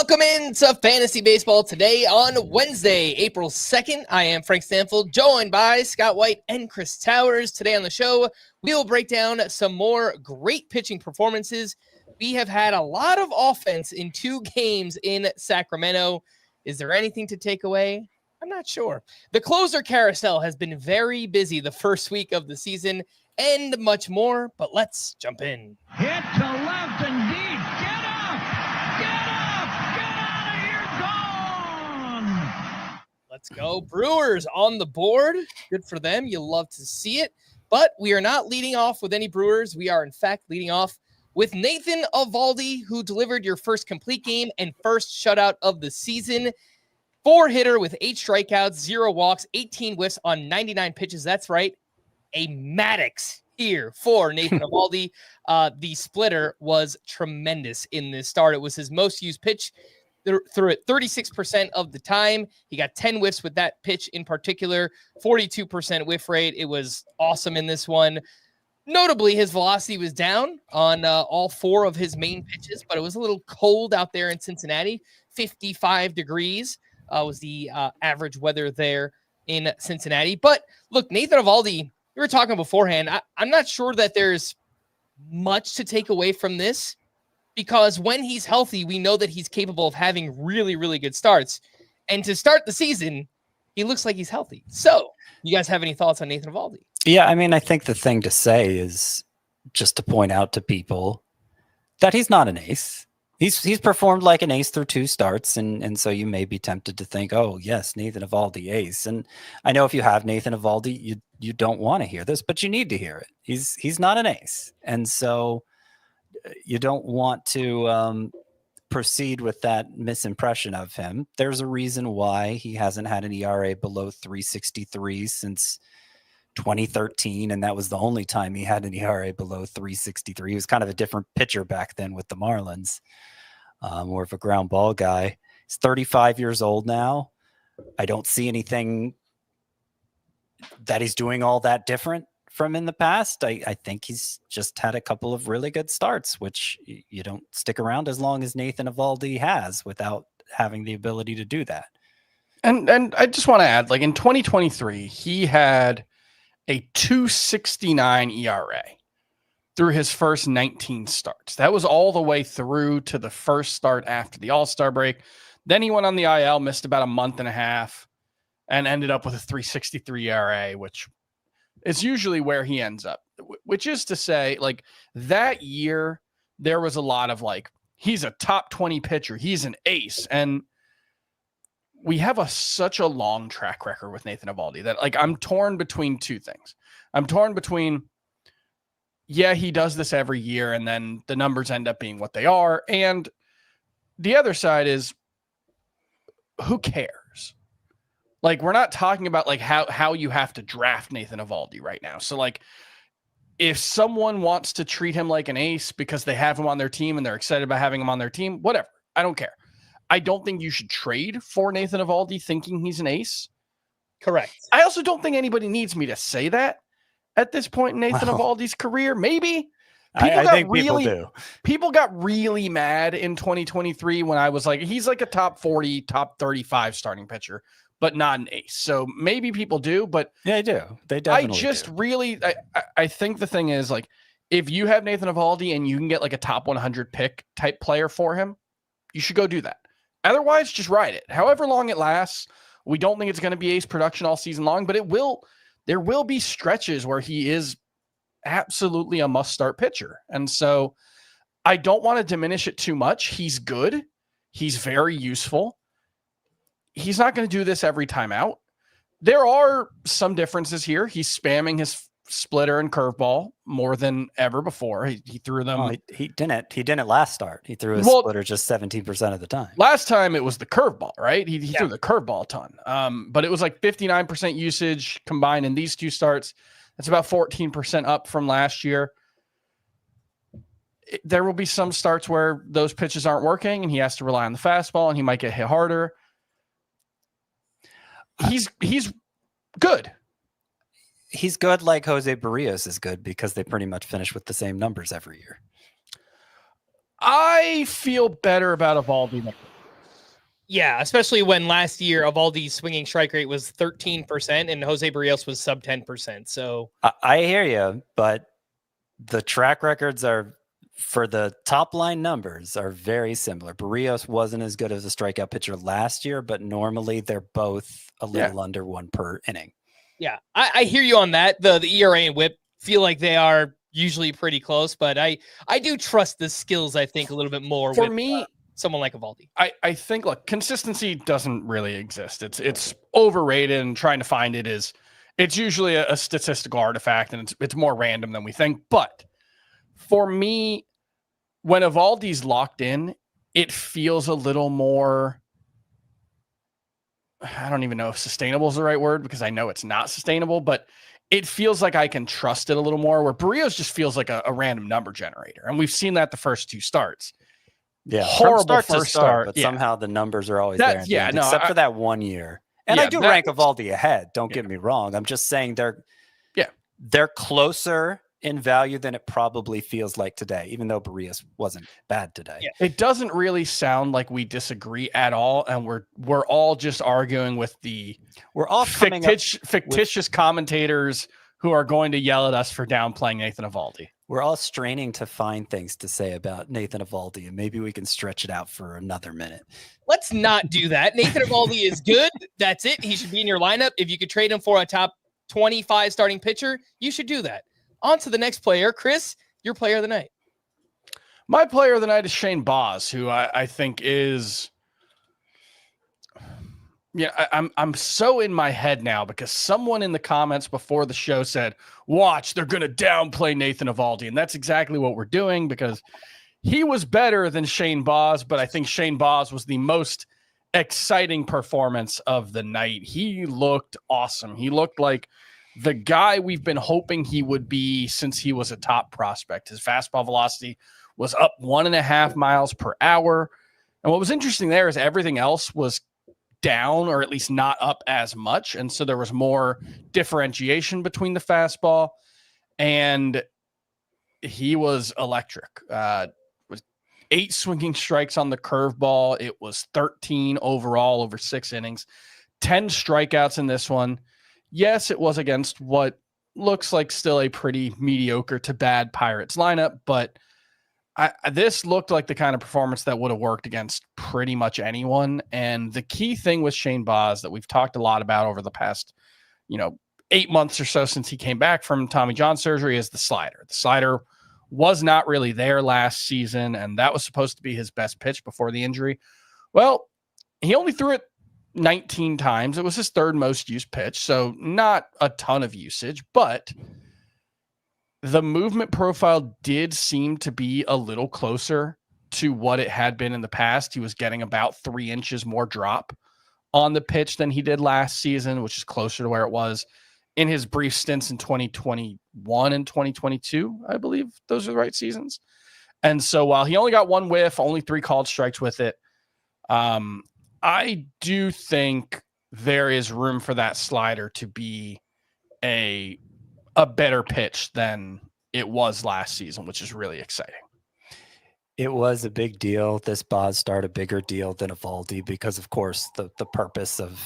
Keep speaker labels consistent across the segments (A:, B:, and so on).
A: Welcome into Fantasy Baseball today on Wednesday, April 2nd. I am Frank Stampfl, joined by Scott White and Chris Towers. Today on the show, we will break down some more great pitching performances. We have had a lot of offense in 2 games in Sacramento. Is there anything to take away? I'm not sure. The closer carousel has been very busy the first week of the season and much more, but let's jump in.
B: Hit to left and deep. Get up! Get up! Get out of here! Gone!
A: Let's go. Brewers on the board. Good for them. You love to see it. But we are not leading off with any Brewers. We are, in fact, leading off with Nathan Eovaldi, who delivered your first complete game and first shutout of the season. 4-hitter with 8 strikeouts, 0 walks, 18 whiffs on 99 pitches. That's right. A Maddox here for Nathan Eovaldi. The splitter was tremendous in this start. It was his most used pitch. Threw it 36% of the time. He got 10 whiffs with that pitch in particular, 42% whiff rate. It was awesome in this one. Notably, his velocity was down on all 4 of his main pitches, but it was a little cold out there in Cincinnati. 55 degrees was the average weather there in Cincinnati. But look, Nathan Eovaldi, we were talking beforehand. I'm not sure that there's much to take away from this, because when he's healthy, we know that he's capable of having really, really good starts. And to start the season, he looks like he's healthy. So, you guys have any thoughts on Nathan Eovaldi?
C: Yeah, I mean, I think the thing to say is just to point out to people that he's not an ace. He's performed like an ace through 2 starts, and so you may be tempted to think, oh, yes, Nathan Eovaldi ace. And I know if you have Nathan Eovaldi, you don't want to hear this, but you need to hear it. He's not an ace. And so you don't want to proceed with that misimpression of him. There's a reason why he hasn't had an ERA below 3.63 since 2013, and that was the only time he had an ERA below 3.63. He was kind of a different pitcher back then with the Marlins, more of a ground ball guy. He's 35 years old now. I don't see anything that he's doing all that different from in the past. I think he's just had a couple of really good starts, which you don't stick around as long as Nathan Eovaldi has without having the ability to do that.
D: And I just want to add, like in 2023, he had a 2.69 ERA through his first 19 starts. That was all the way through to the first start after the All-Star break. Then he went on the IL, missed about a month and a half, and ended up with a 3.63 ERA, which is usually where he ends up. Which is to say, like, that year, there was a lot of, like, he's a top 20 pitcher. He's an ace. And we have such a long track record with Nathan Eovaldi that, like, I'm torn between 2 things. I'm torn between, yeah, he does this every year, and then the numbers end up being what they are. And the other side is, who cares? Like, we're not talking about, like, how you have to draft Nathan Eovaldi right now. So, like, if someone wants to treat him like an ace because they have him on their team and they're excited about having him on their team, whatever. I don't care. I don't think you should trade for Nathan Eovaldi thinking he's an ace.
A: Correct.
D: I also don't think anybody needs me to say that at this point in Nathan Eovaldi's career. Maybe.
C: I think people do.
D: People got really mad in 2023 when I was like, he's like a top 40, top 35 starting pitcher, but not an ace. So maybe people do, but
C: yeah, I do. They definitely
D: I think the thing is, like, if you have Nathan Eovaldi and you can get like a top 100 pick type player for him, you should go do that. Otherwise, just ride it. However long it lasts, we don't think it's going to be ace production all season long, but there will be stretches where he is absolutely a must-start pitcher. And so I don't want to diminish it too much. He's good. He's very useful. He's not going to do this every time out. There are some differences here. He's spamming his splitter and curveball more than ever before. He threw them.
C: Oh, he didn't last start. He threw his splitter just 17% of the time.
D: Last time it was the curveball, right? He threw the curveball a ton. But it was like 59% usage combined in these 2 starts. That's about 14% up from last year. There will be some starts where those pitches aren't working and he has to rely on the fastball and he might get hit harder. He's good.
C: He's good like Jose Barrios is good because they pretty much finish with the same numbers every year.
D: I feel better about Eovaldi.
A: Yeah, especially when last year Eovaldi's swinging strike rate was 13% and Jose Barrios was sub 10%. So
C: I hear you, but the track records are, for the top line numbers, are very similar. Barrios wasn't as good as a strikeout pitcher last year, but normally they're both a little under one per inning.
A: Yeah, I hear you on that. The ERA and WHIP feel like they are usually pretty close, but I do trust the skills, I think, a little bit more
D: For
A: with
D: me,
A: someone like Eovaldi.
D: I think, look, consistency doesn't really exist. It's overrated, and trying to find it's usually a statistical artifact, and it's more random than we think. But for me, when Eovaldi's locked in, it feels a little more, I don't even know if sustainable is the right word, because I know it's not sustainable, but it feels like I can trust it a little more, where Barrios just feels like a random number generator. And we've seen that the first two starts.
C: Yeah,
D: horrible
C: start
D: first start,
C: but
D: yeah.
C: Somehow the numbers are always there.
D: Yeah, no,
C: except for that 1 year. And I do rank Eovaldi ahead. Don't get me wrong. I'm just saying they're closer in value than it probably feels like today, even though Barrios wasn't bad today.
A: Yeah.
D: It doesn't really sound like we disagree at all, and we're all just arguing with
C: we're all
D: fictitious commentators who are going to yell at us for downplaying Nathan Eovaldi.
C: We're all straining to find things to say about Nathan Eovaldi, and maybe we can stretch it out for another minute.
A: Let's not do that. Nathan Eovaldi is good. That's it. He should be in your lineup. If you could trade him for a top 25 starting pitcher, you should do that. On to the next player. Chris, your player of the night.
D: My player of the night is Shane Baz, who I think is... Yeah, I'm so in my head now because someone in the comments before the show said, watch, they're going to downplay Nathan Eovaldi. And that's exactly what we're doing, because he was better than Shane Baz, but I think Shane Baz was the most exciting performance of the night. He looked awesome. He looked like the guy we've been hoping he would be since he was a top prospect. His fastball velocity was up 1.5 miles per hour. And what was interesting there is everything else was down, or at least not up as much. And so there was more differentiation between the fastball, and he was electric. Was 8 swinging strikes on the curveball. It was 13 overall over 6 innings, 10 strikeouts in this one. Yes, it was against what looks like still a pretty mediocre to bad Pirates lineup, but this looked like the kind of performance that would have worked against pretty much anyone. And the key thing with Shane Baz that we've talked a lot about over the past, 8 months or so since he came back from Tommy John surgery is the slider. The slider was not really there last season, and that was supposed to be his best pitch before the injury. Well, he only threw it 19 times. It was his third most used pitch, so not a ton of usage, but the movement profile did seem to be a little closer to what it had been in the past. He was getting about 3 inches more drop on the pitch than he did last season, which is closer to where it was in his brief stints in 2021 and 2022. I believe those are the right seasons. And so while he only got 1 whiff, only 3 called strikes with it, I do think there is room for that slider to be a better pitch than it was last season, which is really exciting.
C: It was a big deal. This Baz start a bigger deal than Eovaldi because, of course, the purpose of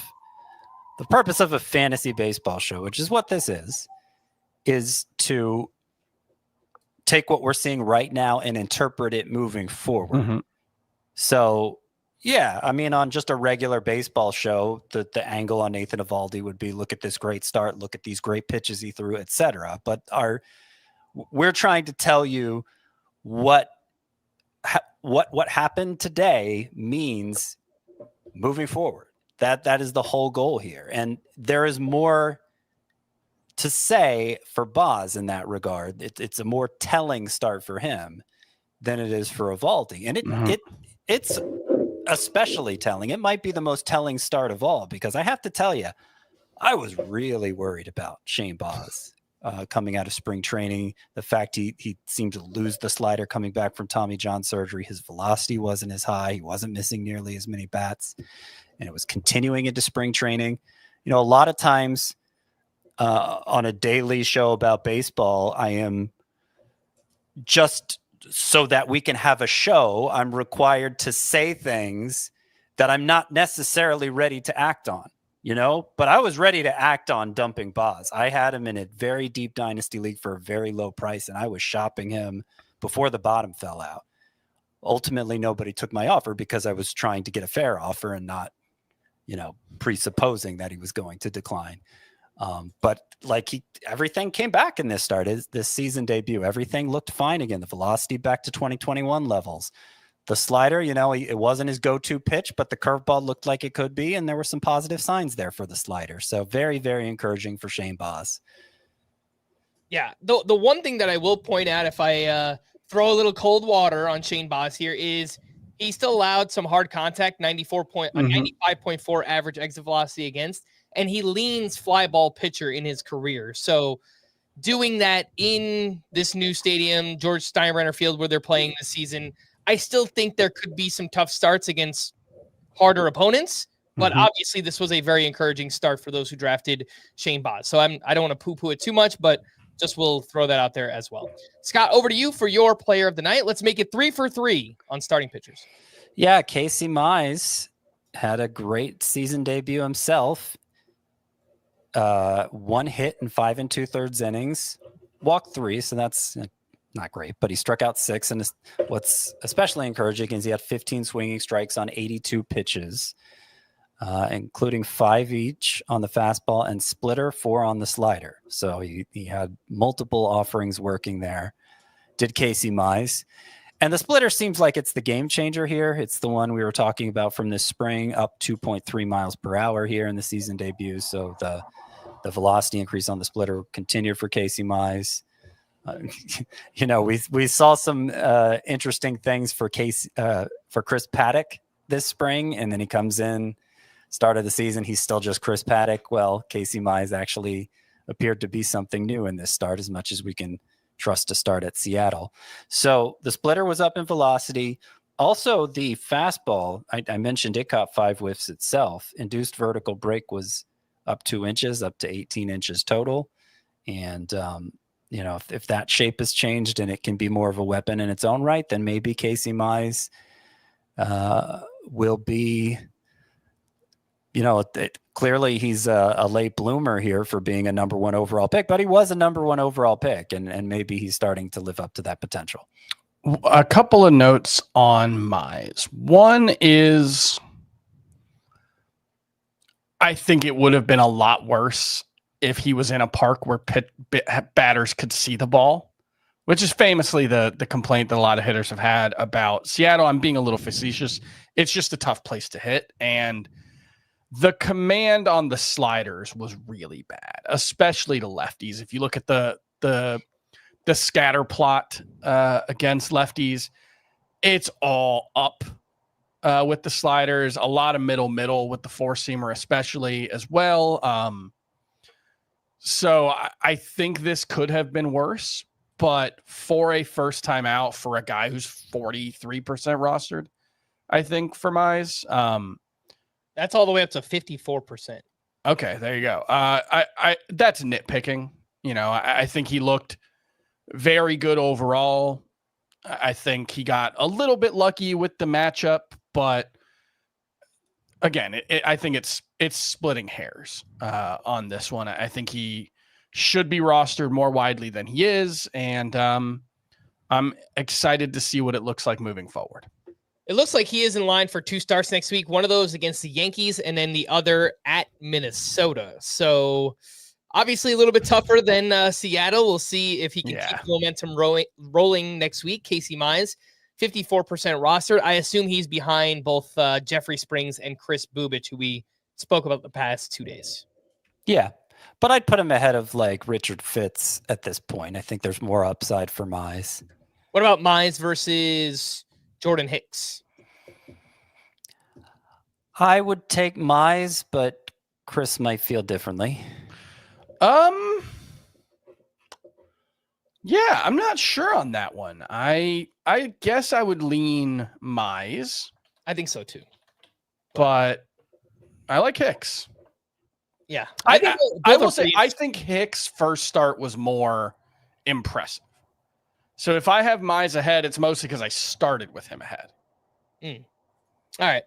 C: a fantasy baseball show, which is what this is to take what we're seeing right now and interpret it moving forward. Mm-hmm. So, yeah, I mean, on just a regular baseball show, the angle on Nathan Eovaldi would be, look at this great start, look at these great pitches he threw, etc. But we're trying to tell you what happened today means moving forward. That is the whole goal here. And there is more to say for Baz in that regard. It's a more telling start for him than it is for Eovaldi. And it's especially telling. It might be the most telling start of all, because I have to tell you, I was really worried about Shane Baz coming out of spring training. The fact he seemed to lose the slider coming back from Tommy John surgery. His velocity wasn't as high. He wasn't missing nearly as many bats. And it was continuing into spring training. A lot of times on a daily show about baseball, I am just so that we can have a show, I'm required to say things that I'm not necessarily ready to act on, but I was ready to act on dumping Boz. I had him in a very deep dynasty league for a very low price, and I was shopping him before the bottom fell out. Ultimately, nobody took my offer because I was trying to get a fair offer and not, presupposing that he was going to decline. But everything came back in this this season debut. Everything looked fine again. The velocity back to 2021 levels. The slider, it wasn't his go-to pitch, but the curveball looked like it could be, and there were some positive signs there for the slider. So very, very encouraging for Shane Boz.
A: Yeah, the one thing that I will point out, if I throw a little cold water on Shane Boz here, is he still allowed some hard contact, 95.4 average exit velocity against, and he leans fly ball pitcher in his career. So doing that in this new stadium, George Steinbrenner Field, where they're playing this season, I still think there could be some tough starts against harder opponents, but obviously this was a very encouraging start for those who drafted Shane Boz. So I don't want to poo-poo it too much, but just will throw that out there as well. Scott, over to you for your player of the night. Let's make it 3 for 3 on starting pitchers.
C: Yeah, Casey Mize had a great season debut himself. 1 hit in 5 2/3 innings, walked 3, so that's not great, but he struck out 6. And what's especially encouraging is he had 15 swinging strikes on 82 pitches, including 5 each on the fastball and splitter, 4 on the slider. So he had multiple offerings working there. Did Casey Mize. And the splitter seems like it's the game changer here. It's the one we were talking about from this spring, up 2.3 miles per hour here in the season debut. So the velocity increase on the splitter continued for Casey Mize. We saw some interesting things for Chris Paddock this spring, and then he comes in, start of the season, he's still just Chris Paddock. Well, Casey Mize actually appeared to be something new in this start, as much as we can trust to start at Seattle. So the splitter was up in velocity. Also, the fastball, I mentioned it caught 5 whiffs itself. Induced vertical break was up 2 inches, up to 18 inches total. And, if that shape has changed and it can be more of a weapon in its own right, then maybe Casey Mize will be, clearly he's a late bloomer here for being a number 1 overall pick, but he was a number 1 overall pick, and maybe he's starting to live up to that potential.
D: A couple of notes on Mize. One is, I think it would have been a lot worse if he was in a park where batters could see the ball, which is famously the complaint that a lot of hitters have had about Seattle. I'm being a little facetious. It's just a tough place to hit. And the command on the sliders was really bad, especially to lefties. If you look at the scatter plot against lefties, it's all up with the sliders, a lot of middle with the 4-seamer especially as well. So I think this could have been worse, but for a first time out for a guy who's 43% rostered, I think for Mize,
A: that's all the way up to 54%.
D: Okay, there you go. I that's nitpicking. I think he looked very good overall. I think he got a little bit lucky with the matchup, but again, I think it's splitting hairs on this one. I think he should be rostered more widely than he is, and I'm excited to see what it looks like moving forward.
A: It looks like he is in line for 2 starts next week. One of those against the Yankees, and then the other at Minnesota. So obviously a little bit tougher than Seattle. We'll see if he can keep the momentum rolling next week. Casey Mize, 54% rostered. I assume he's behind both Jeffrey Springs and Chris Bubich, who we spoke about the past 2 days.
C: Yeah, but I'd put him ahead of Richard Fitz at this point. I think there's more upside for Mize.
A: What about Mize versus Jordan Hicks?
C: I would take Mize, but Chris might feel differently.
D: Yeah, I'm not sure on that one. I guess I would lean Mize.
A: I think so too.
D: But I like Hicks.
A: Yeah.
D: I will say I think Hicks' first start was more impressive. So if I have Mize ahead, it's mostly because I started with him ahead.
A: All right.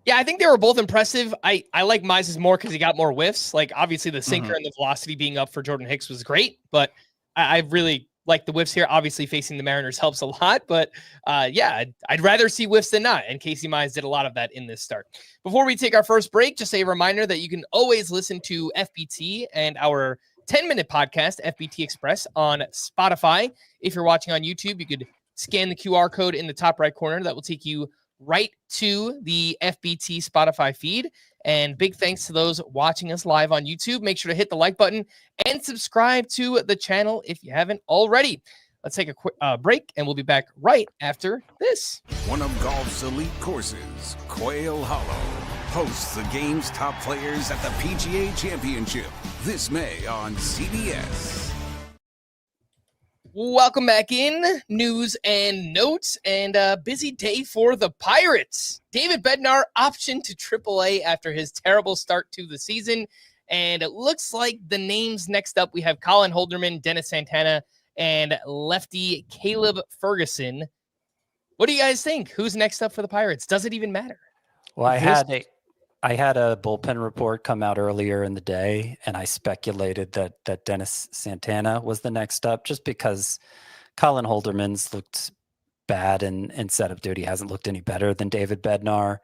A: Yeah, I think they were both impressive. I like Mize's more because he got more whiffs. Like, obviously, the sinker and the velocity being up for Jordan Hicks was great, but I really like the whiffs here. Obviously, facing the Mariners helps a lot, but yeah, I'd rather see whiffs than not, and Casey Mize did a lot of that in this start. Before we take our first break, just a reminder that you can always listen to FBT and our 10-minute podcast, FBT Express, on Spotify. If you're watching on YouTube, you could scan the QR code in the top right corner. That will take you right to the FBT Spotify feed. And big thanks to those watching us live on YouTube. Make sure to hit the like button and subscribe to the channel if you haven't already. Let's take a quick break, and we'll be back right after this.
E: One of golf's elite courses, Quail Hollow, hosts the game's top players at the PGA Championship this May on CBS.
A: Welcome back in. News and notes, and a busy day for the Pirates. David Bednar optioned to AAA after his terrible start to the season, and it looks like the names next up, we have Colin Holderman, Dennis Santana, and lefty Caleb Ferguson. What do you guys think? Who's next up for the Pirates? Does it even matter?
C: Well, I had a bullpen report come out earlier in the day, and I speculated that Dennis Santana was the next up, just because Colin Holderman's looked bad in setup duty, hasn't looked any better than David Bednar.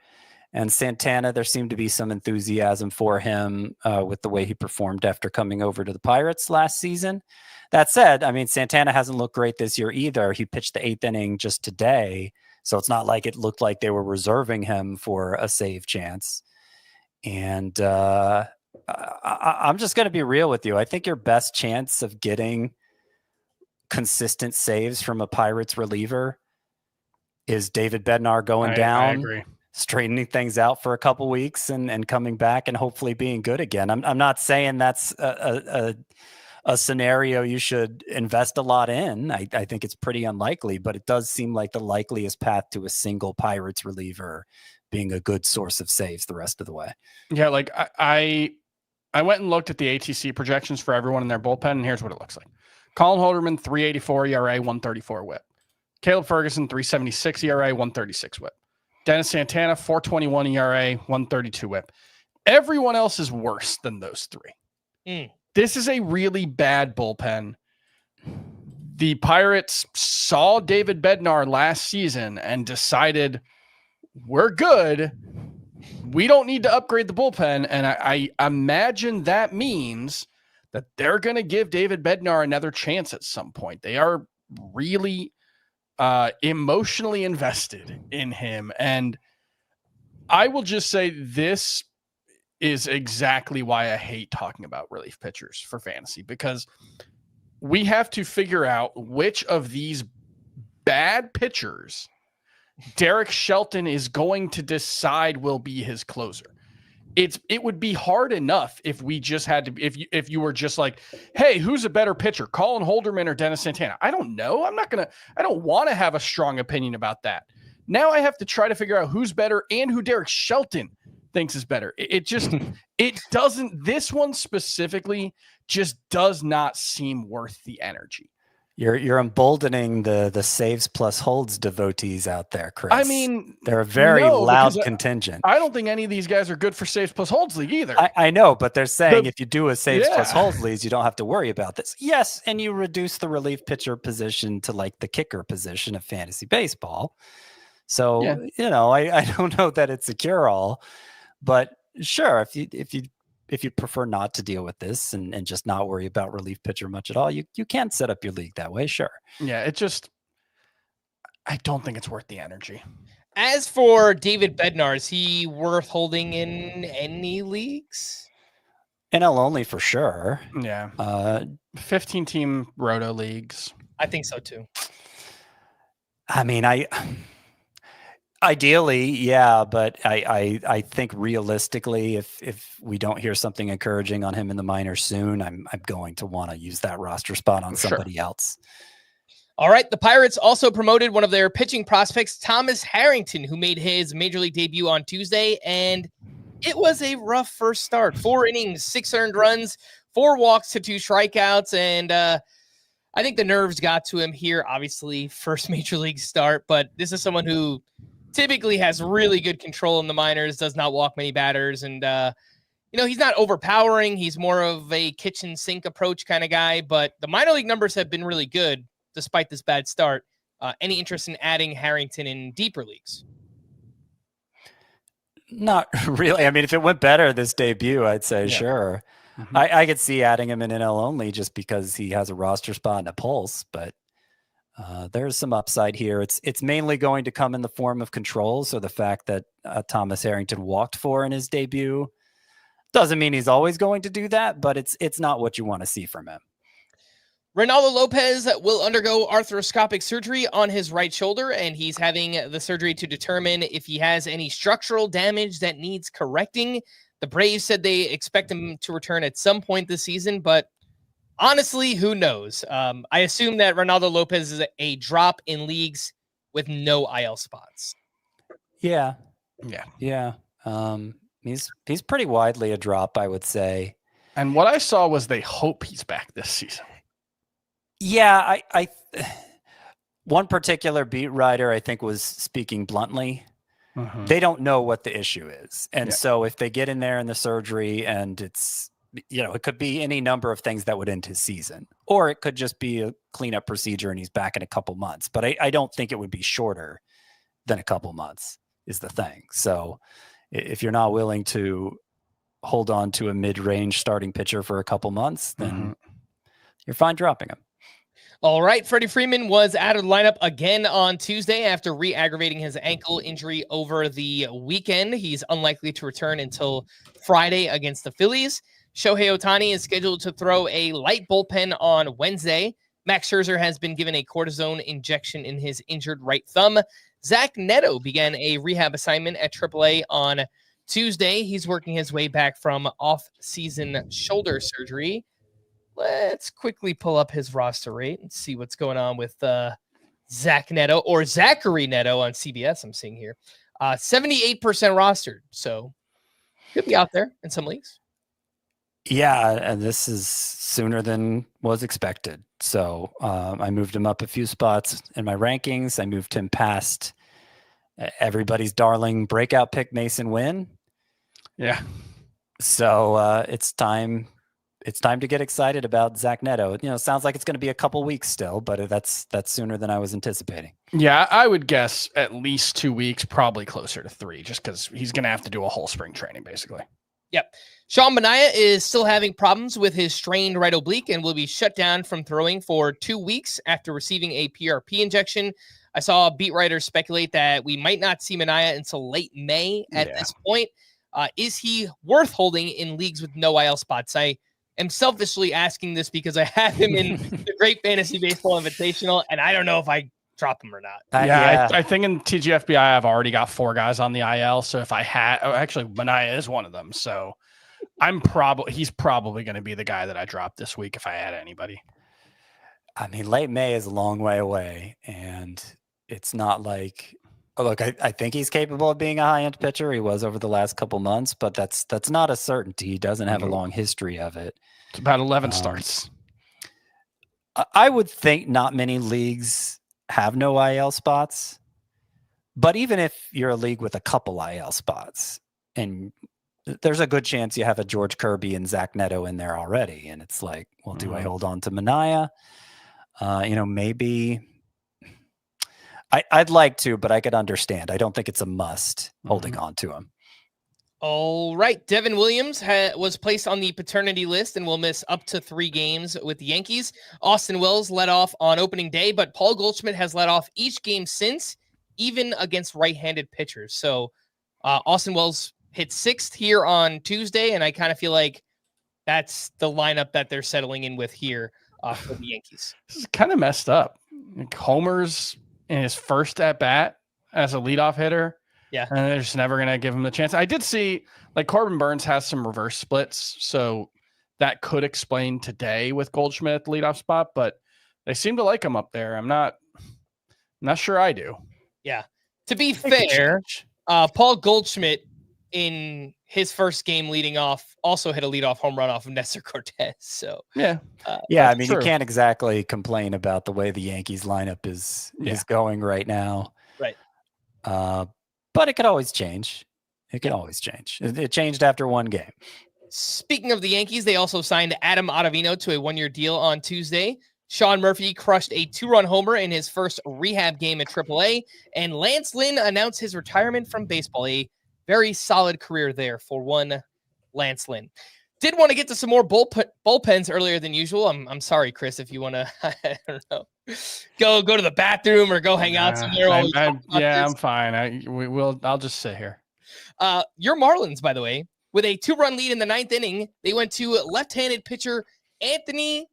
C: And Santana, there seemed to be some enthusiasm for him with the way he performed after coming over to the Pirates last season. That said, I mean, Santana hasn't looked great this year either. He pitched the 8th inning just today, so it's not like it looked like they were reserving him for a save chance. And I'm just going to be real with you. I think your best chance of getting consistent saves from a Pirates reliever is David Bednar going down,
D: I agree.
C: straightening things out for a couple weeks and coming back and hopefully being good again. I'm not saying that's a scenario you should invest a lot in. I think it's pretty unlikely, but it does seem like the likeliest path to a single Pirates reliever being a good source of saves the rest of the way.
D: Yeah, like I went and looked at the ATC projections for everyone in their bullpen, and here's what it looks like. Colin Holderman, 3.84 ERA, 134 whip. Caleb Ferguson, 3.76 ERA, 136 whip. Dennis Santana, 4.21 ERA, 132 whip. Everyone else is worse than those three. This is a really bad bullpen. The Pirates saw David Bednar last season and decided, we're good. We don't need to upgrade the bullpen. And I imagine that means that they're going to give David Bednar another chance at some point. They are really emotionally invested in him. And I will just say this is exactly why I hate talking about relief pitchers for fantasy, because we have to figure out which of these bad pitchers Derek Shelton is going to decide will be his closer. It would be hard enough if we just had to, if you were just like, hey, who's a better pitcher, Colin Holderman or Dennis Santana? I don't know. I don't want to have a strong opinion about that. Now I have to try to figure out who's better and who Derek Shelton thinks is better. It doesn't, this one specifically just does not seem worth the energy.
C: You're emboldening the saves plus holds devotees out there, Chris.
D: I mean,
C: they're a very loud contingent.
D: I don't think any of these guys are good for saves plus holds league either.
C: I know, but they're saying if you do a saves plus holds leagues, you don't have to worry about this. Yes, and you reduce the relief pitcher position to like the kicker position of fantasy baseball. So, I don't know that it's a cure-all, but sure, if you prefer not to deal with this and just not worry about relief pitcher much at all, you can set up your league that way. Sure.
D: Yeah. I don't think it's worth the energy.
A: As for David Bednar, is he worth holding in any leagues?
C: NL only for sure.
D: Yeah. 15 team roto leagues.
A: I think so too.
C: I mean, ideally, yeah, but I think realistically, if we don't hear something encouraging on him in the minors soon, I'm going to want to use that roster spot on somebody else.
A: All right. The Pirates also promoted one of their pitching prospects, Thomas Harrington, who made his major league debut on Tuesday, and it was a rough first start. 4 innings, 6 earned runs, 4 walks to 2 strikeouts, and I think the nerves got to him here. Obviously, first major league start, but this is someone who typically has really good control in the minors, does not walk many batters, and he's not overpowering. He's more of a kitchen sink approach kind of guy, but the minor league numbers have been really good despite this bad start. Any interest in adding Harrington in deeper leagues?
C: Not really. I mean, if it went better this debut, I'd say sure. Mm-hmm. I could see adding him in NL only just because he has a roster spot and a pulse, but there's some upside here. It's mainly going to come in the form of control. So the fact that Thomas Harrington walked 4 in his debut doesn't mean he's always going to do that, but it's not what you want to see from him.
A: Reynaldo Lopez will undergo arthroscopic surgery on his right shoulder, and he's having the surgery to determine if he has any structural damage that needs correcting. The Braves said they expect him to return at some point this season, but honestly, who knows? I assume that Reynaldo Lopez is a drop in leagues with no IL spots.
C: Yeah. He's pretty widely a drop, I would say.
D: And what I saw was they hope he's back this season.
C: Yeah, I one particular beat writer, I think, was speaking bluntly. Mm-hmm. They don't know what the issue is. And so if they get in there in the surgery and it's, it could be any number of things that would end his season, or it could just be a cleanup procedure and he's back in a couple months. But I don't think it would be shorter than a couple months is the thing. So if you're not willing to hold on to a mid-range starting pitcher for a couple months, then you're fine dropping him.
A: All right, Freddie Freeman was out of the lineup again on Tuesday after re-aggravating his ankle injury over the weekend. He's unlikely to return until Friday against the Phillies. Shohei Ohtani is scheduled to throw a light bullpen on Wednesday. Max Scherzer has been given a cortisone injection in his injured right thumb. Zach Neto began a rehab assignment at AAA on Tuesday. He's working his way back from off-season shoulder surgery. Let's quickly pull up his roster rate and see what's going on with Zach Neto, or Zachary Neto on CBS. I'm seeing here 78% rostered, so could be out there in some leagues.
C: Yeah, and this is sooner than was expected. So I moved him up a few spots in my rankings. I moved him past everybody's darling breakout pick, Mason Wynn.
D: Yeah.
C: So it's time. It's time to get excited about Zach Neto. Sounds like it's going to be a couple weeks still, but that's sooner than I was anticipating.
D: Yeah, I would guess at least 2 weeks, probably closer to 3, just because he's going to have to do a whole spring training, basically.
A: Yep. Sean Manaea is still having problems with his strained right oblique and will be shut down from throwing for 2 weeks after receiving a PRP injection. I saw beat writers speculate that we might not see Manaea until late May at this point. Is he worth holding in leagues with no IL spots? I am selfishly asking this because I have him in the Great Fantasy Baseball Invitational, and I don't know if I drop him or not.
D: I think in TGFBI I've already got 4 guys on the IL. So if I had, actually Manaea is one of them. So he's probably going to be the guy that I drop this week if I had anybody.
C: I mean, late May is a long way away, and it's not like, look, I think he's capable of being a high-end pitcher. He was over the last couple months, but that's not a certainty. He doesn't have a long history of it.
D: It's about 11 starts.
C: I would think not many leagues have no IL spots, but even if you're a league with a couple IL spots, and there's a good chance you have a George Kirby and Zach Neto in there already, and it's like, well, do I hold on to Manaea? Maybe I'd like to, but I could understand. I don't think it's a must holding on to him.
A: All right. Devin Williams was placed on the paternity list and will miss up to 3 games with the Yankees. Austin Wells led off on opening day, but Paul Goldschmidt has led off each game since, even against right-handed pitchers. So Austin Wells hit 6th here on Tuesday, and I kind of feel like that's the lineup that they're settling in with here for the Yankees.
D: This is kind of messed up. Homer's in his first at-bat as a leadoff hitter.
A: Yeah.
D: And they're just never going to give him the chance. I did see, Corbin Burns has some reverse splits, so that could explain today with Goldschmidt at the leadoff spot, but they seem to like him up there. I'm not sure I do.
A: Yeah. To be fair, Paul Goldschmidt in his first game leading off also hit a leadoff home run off of Nestor Cortez. So
C: I mean, true. You can't exactly complain about the way the Yankees lineup is going right now.
A: Right.
C: but it could always change. It can always change. It changed after one game.
A: Speaking of the Yankees, they also signed Adam Ottavino to a one-year deal on Tuesday. Sean Murphy crushed a 2-run homer in his first rehab game at AAA, and Lance Lynn announced his retirement from baseball. A very solid career there for one Lance Lynn. Did want to get to some more bullpens earlier than usual. I'm sorry, Chris, if you want to, I don't know, go to the bathroom or go hang out somewhere.
D: I'm fine. I'll just sit here.
A: Your Marlins, by the way, with a 2-run lead in the 9th inning, they went to left-handed pitcher Anthony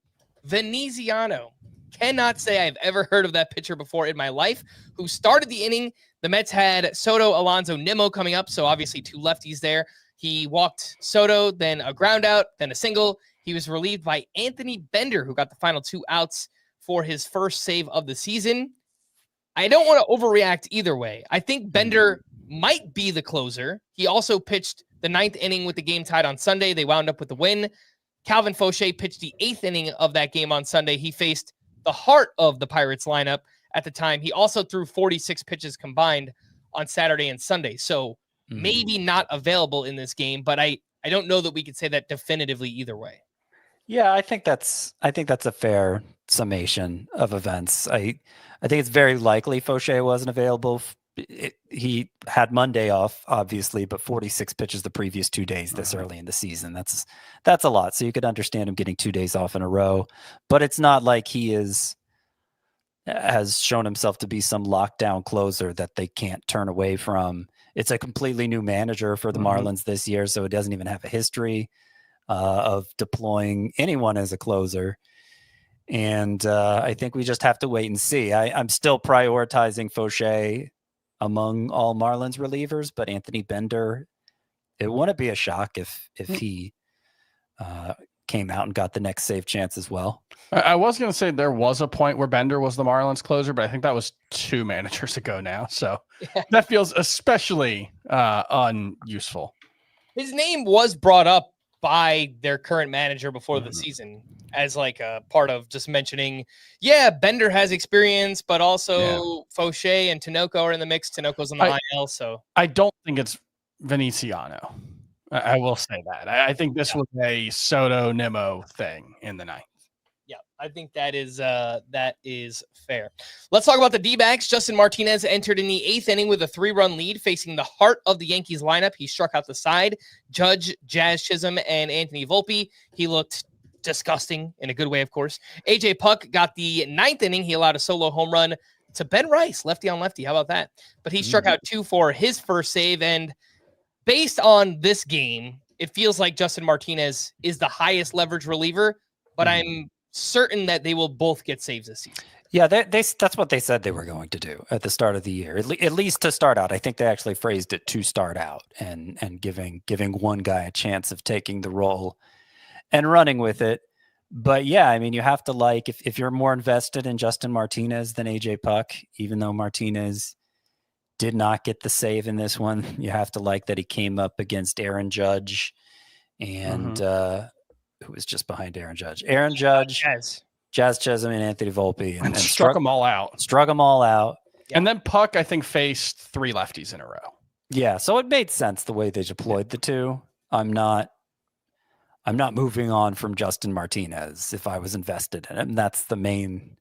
A: Veneziano. Cannot say I've ever heard of that pitcher before in my life, who started the inning. The Mets had Soto, Alonso, Nimmo coming up, so obviously 2 lefties there. He walked Soto, then a ground out, then a single. He was relieved by Anthony Bender, who got the final 2 outs for his first save of the season. I don't want to overreact either way. I think Bender might be the closer. He also pitched the 9th inning with the game tied on Sunday. They wound up with the win. Calvin Fauché pitched the 8th inning of that game on Sunday. He faced the heart of the Pirates lineup at the time. He also threw 46 pitches combined on Saturday and Sunday. So maybe not available in this game, but I don't know that we could say that definitively either way.
C: Yeah, I think that's a fair summation of events. I think it's very likely Fauché wasn't available. He had Monday off, obviously, but 46 pitches the previous 2 days this early in the season. That's a lot. So you could understand him getting 2 days off in a row, but it's not like he has shown himself to be some lockdown closer that they can't turn away from. It's a completely new manager for the Marlins this year, so it doesn't even have a history of deploying anyone as a closer. And I think we just have to wait and see. I'm still prioritizing Fauché among all Marlins relievers, but Anthony Bender, it wouldn't be a shock if he came out and got the next save chance as well.
D: I was going to say there was a point where Bender was the Marlins closer, but I think that was 2 managers ago now. So that feels especially unuseful.
A: His name was brought up by their current manager before the season as like a part of just mentioning, Bender has experience, but also Fauché and Tinoco are in the mix. Tinoco's on the IL, so
D: I don't think it's Veneziano. I will say that. I think this was a Soto Nimmo thing in the 9th.
A: Yeah, I think that is fair. Let's talk about the D-backs. Justin Martinez entered in the 8th inning with a 3-run lead facing the heart of the Yankees lineup. He struck out the side. Judge, Jazz Chisholm, and Anthony Volpe. He looked disgusting in a good way, of course. AJ Puck got the 9th inning. He allowed a solo home run to Ben Rice, lefty on lefty. How about that? But he struck out 2 for his first save. And based on this game, it feels like Justin Martinez is the highest leverage reliever, but I'm certain that they will both get saves this season.
C: Yeah, that's what they said they were going to do at the start of the year, at least to start out. I think they actually phrased it to start out and giving one guy a chance of taking the role and running with it. But yeah, I mean, you have to like, if you're more invested in Justin Martinez than AJ Puck, even though Martinez did not get the save in this one, you have to like that he came up against Aaron Judge and who was just behind Aaron Judge. Aaron Judge, Jazz Chisholm, and Anthony Volpe. And
D: struck them all out.
C: Struck them all out.
D: Yeah. And then Puck, I think, faced 3 lefties in a row.
C: Yeah, so it made sense the way they deployed the 2. I'm not moving on from Justin Martinez if I was invested in him. That's the main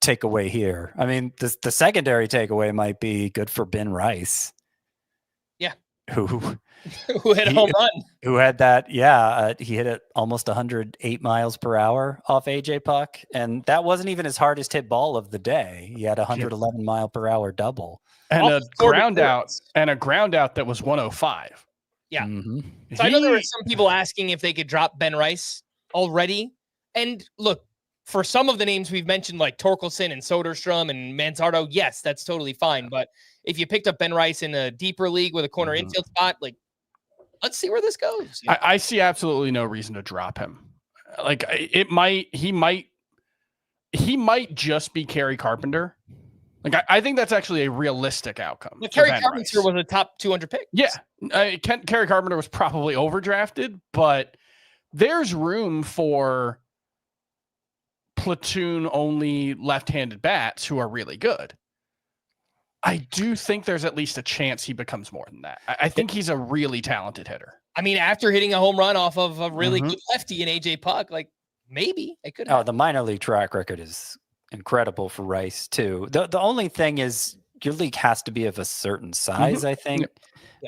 C: takeaway here. I mean, the secondary takeaway might be good for Ben Rice.
A: Yeah.
C: Who
A: had a home run.
C: Who had that, he hit it almost 108 miles per hour off AJ Puck, and that wasn't even his hardest hit ball of the day. He had a 111 mile per hour double.
D: And a ground out that was 105.
A: Yeah. So I know there were some people asking if they could drop Ben Rice already. And look, for some of the names we've mentioned, like Torkelson and Soderstrom and Manzardo, yes, that's totally fine. But if you picked up Ben Rice in a deeper league with a corner infield spot, like, let's see where this goes.
D: I see absolutely no reason to drop him. Like, he might just be Kerry Carpenter. Like, I think that's actually a realistic outcome.
A: But Kerry Carpenter was a top 200 pick.
D: Yeah. Kerry Carpenter was probably overdrafted, but there's room for platoon only left-handed bats who are really good. I do think there's at least a chance he becomes more than that. I think he's a really talented hitter.
A: I mean, after hitting a home run off of a really good lefty in AJ Puck, like maybe it could happen.
C: The minor league track record is incredible for Rice too. The only thing is your league has to be of a certain size, I think,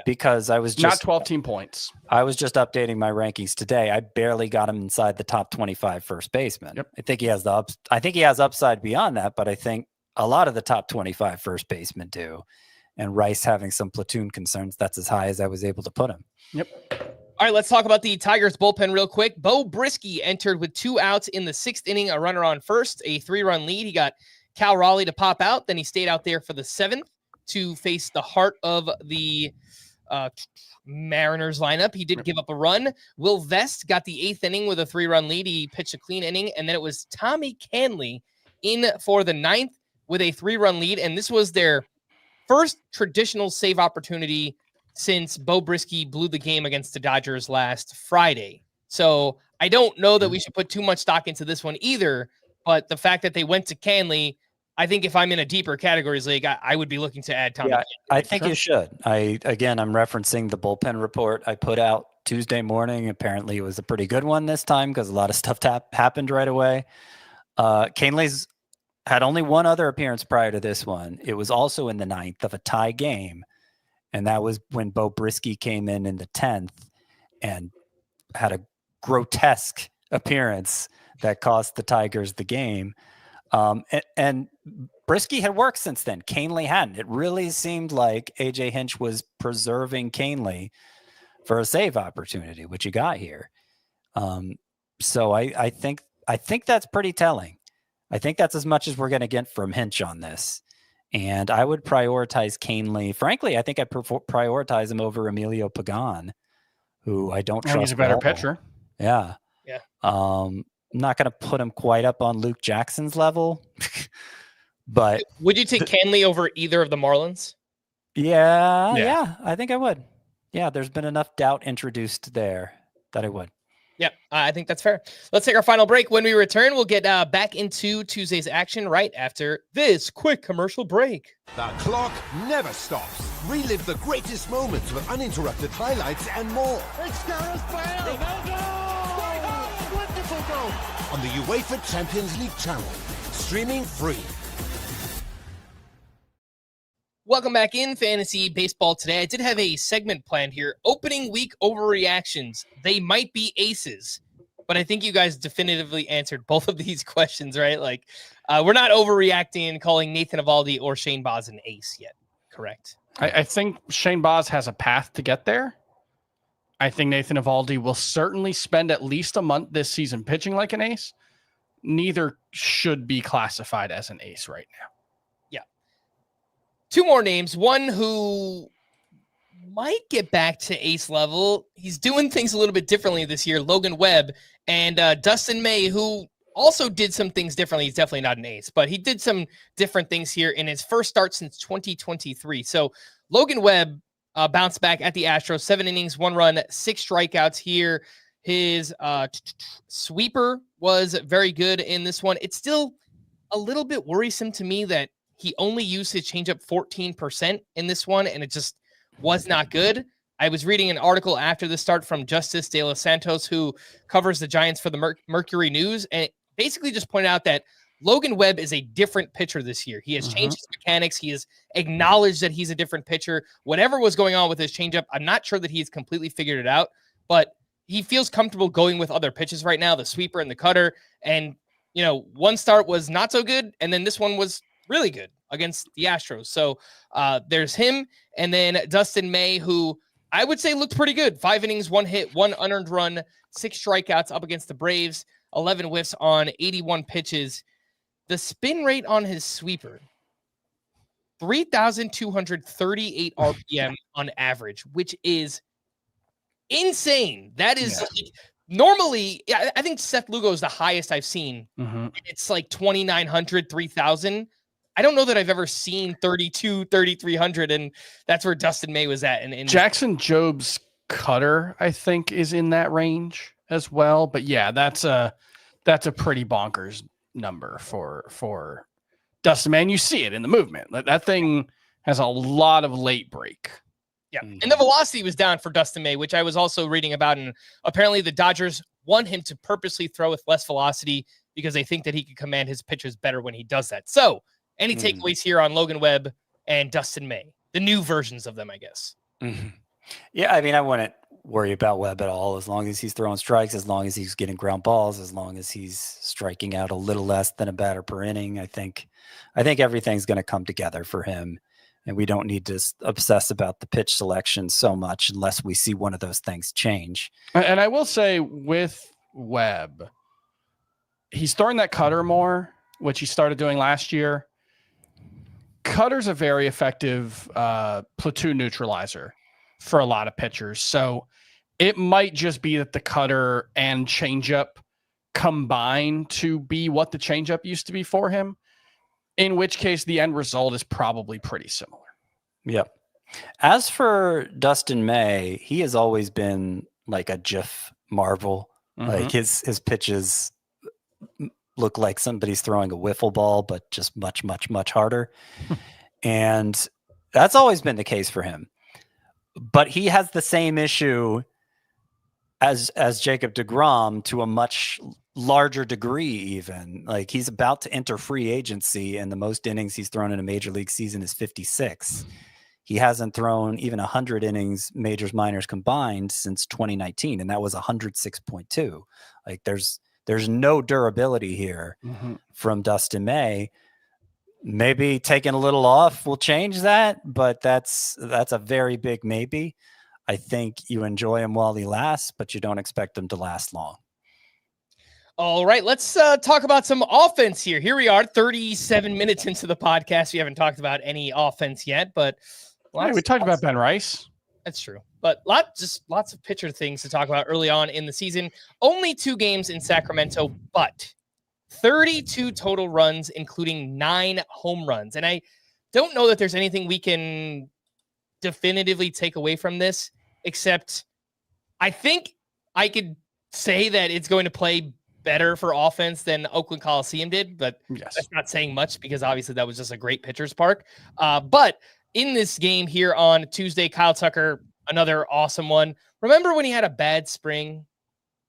C: because I was just
D: not 12-team points.
C: I was just updating my rankings today. I barely got him inside the top 25 first baseman.
D: Yep.
C: I think he has upside beyond that, but I think a lot of the top 25 first basemen do. And Rice having some platoon concerns, that's as high as I was able to put him.
D: Yep.
A: All right, let's talk about the Tigers bullpen real quick. Bo Brisky entered with 2 outs in the 6th inning, a runner on first, a 3-run lead. He got Cal Raleigh to pop out. Then he stayed out there for the 7th to face the heart of the Mariners lineup. He did give up a run. Will Vest got the 8th inning with a 3-run lead. He pitched a clean inning. And then it was Tommy Canley in for the 9th with a 3-run lead. And this was their first traditional save opportunity since Bo Brisky blew the game against the Dodgers last Friday. So I don't know that we should put too much stock into this one either, but the fact that they went to Canley, I think if I'm in a deeper categories league, I would be looking to add Tommy Canley.
C: I think you should. I'm referencing the bullpen report I put out Tuesday morning. Apparently it was a pretty good one this time because a lot of stuff happened right away. Canley's had only one other appearance prior to this one. It was also in the 9th of a tie game. And that was when Bo Brisky came in the 10th and had a grotesque appearance that cost the Tigers the game. And Brisky had worked since then. Canley hadn't. It really seemed like AJ Hinch was preserving Canley for a save opportunity, which you got here. So I think that's pretty telling. I think that's as much as we're going to get from Hinch on this. And I would prioritize Canley. Frankly, I think I prioritize him over Emilio Pagan, who I don't trust.
D: He's a better pitcher.
C: Yeah.
A: Yeah.
C: I'm not going to put him quite up on Luke Jackson's level, but
A: would you take Canley over either of the Marlins?
C: Yeah, I think I would. Yeah, there's been enough doubt introduced there that I would.
A: Yeah, I think that's fair. Let's take our final break. When we return, we'll get back into Tuesday's action right after this quick commercial break.
F: The clock never stops. Relive the greatest moments with uninterrupted highlights and more.
B: It's Gareth Bale. No! Wonderful goal.
F: On the UEFA Champions League channel. Streaming free.
A: Welcome back in Fantasy Baseball today. I did have a segment planned here. Opening week overreactions. They might be aces, but I think you guys definitively answered both of these questions, right? Like, we're not overreacting and calling Nathan Eovaldi or Shane Baz an ace yet, correct?
D: I think Shane Baz has a path to get there. I think Nathan Eovaldi will certainly spend at least a month this season pitching like an ace. Neither should be classified as an ace right now.
A: 2 more names. One who might get back to ace level. He's doing things a little bit differently this year. Logan Webb and Dustin May, who also did some things differently. He's definitely not an ace, but he did some different things here in his first start since 2023. So Logan Webb bounced back at the Astros, 7 innings, 1 run, 6 strikeouts here. His sweeper was very good in this one. It's still a little bit worrisome to me that he only used his changeup 14% in this one, and it just was not good. I was reading an article after the start from Justice De Los Santos, who covers the Giants for the Mercury News, and it basically just pointed out that Logan Webb is a different pitcher this year. He has changed his mechanics. He has acknowledged that he's a different pitcher. Whatever was going on with his changeup, I'm not sure that he's completely figured it out, but he feels comfortable going with other pitches right now, the sweeper and the cutter. And, you know, one start was not so good, and then this one was really good against the Astros. So there's him. And then Dustin May, who I would say looked pretty good. 5 innings, 1 hit, 1 unearned run, 6 strikeouts up against the Braves, 11 whiffs on 81 pitches. The spin rate on his sweeper, 3,238 RPM on average, which is insane. That is normally, I think Seth Lugo is the highest I've seen. It's like 2,900, 3,000. I don't know that I've ever seen 3,300, and that's where Dustin May was at. And
D: Jackson Job's cutter, I think, is in that range as well. But yeah, that's a pretty bonkers number for Dustin May. You see it in the movement. That thing has a lot of late break.
A: Yeah. And the velocity was down for Dustin May, which I was also reading about. And apparently the Dodgers want him to purposely throw with less velocity because they think that he can command his pitches better when he does that. So any takeaways here on Logan Webb and Dustin May, the new versions of them, I guess.
C: Yeah, I mean, I wouldn't worry about Webb at all as long as he's throwing strikes, as long as he's getting ground balls, as long as he's striking out a little less than a batter per inning. I think everything's going to come together for him, and we don't need to obsess about the pitch selection so much unless we see one of those things change.
D: And I will say with Webb, he's throwing that cutter more, which he started doing last year. Cutter's a very effective platoon neutralizer for a lot of pitchers. So it might just be that the cutter and changeup combine to be what the changeup used to be for him, in which case the end result is probably pretty similar.
C: Yep. As for Dustin May, he has always been like a GIF marvel. Like his pitches look like somebody's throwing a wiffle ball, but just much, much, much harder. And that's always been the case for him. But he has the same issue as Jacob deGrom to a much larger degree even. Like he's about to enter free agency, and the most innings he's thrown in a major league season is 56. He hasn't thrown even 100 innings, majors, minors combined, since 2019, and that was 106.2. Like there's no durability here from Dustin May. Maybe taking a little off will change that, but that's a very big maybe. I think you enjoy him while he lasts, but you don't expect him to last long.
A: All right, let's talk about some offense here. Here we are, 37 minutes into the podcast. We haven't talked about any offense yet, but
D: we talked about Ben Rice.
A: That's true, but lots of pitcher things to talk about early on in the season. Only 2 games in Sacramento, but 32 total runs, including 9 home runs. And I don't know that there's anything we can definitively take away from this, except I think I could say that it's going to play better for offense than Oakland Coliseum did, but that's not saying much because obviously that was just a great pitcher's park. But in this game here on Tuesday, Kyle Tucker, another awesome one. Remember when he had a bad spring?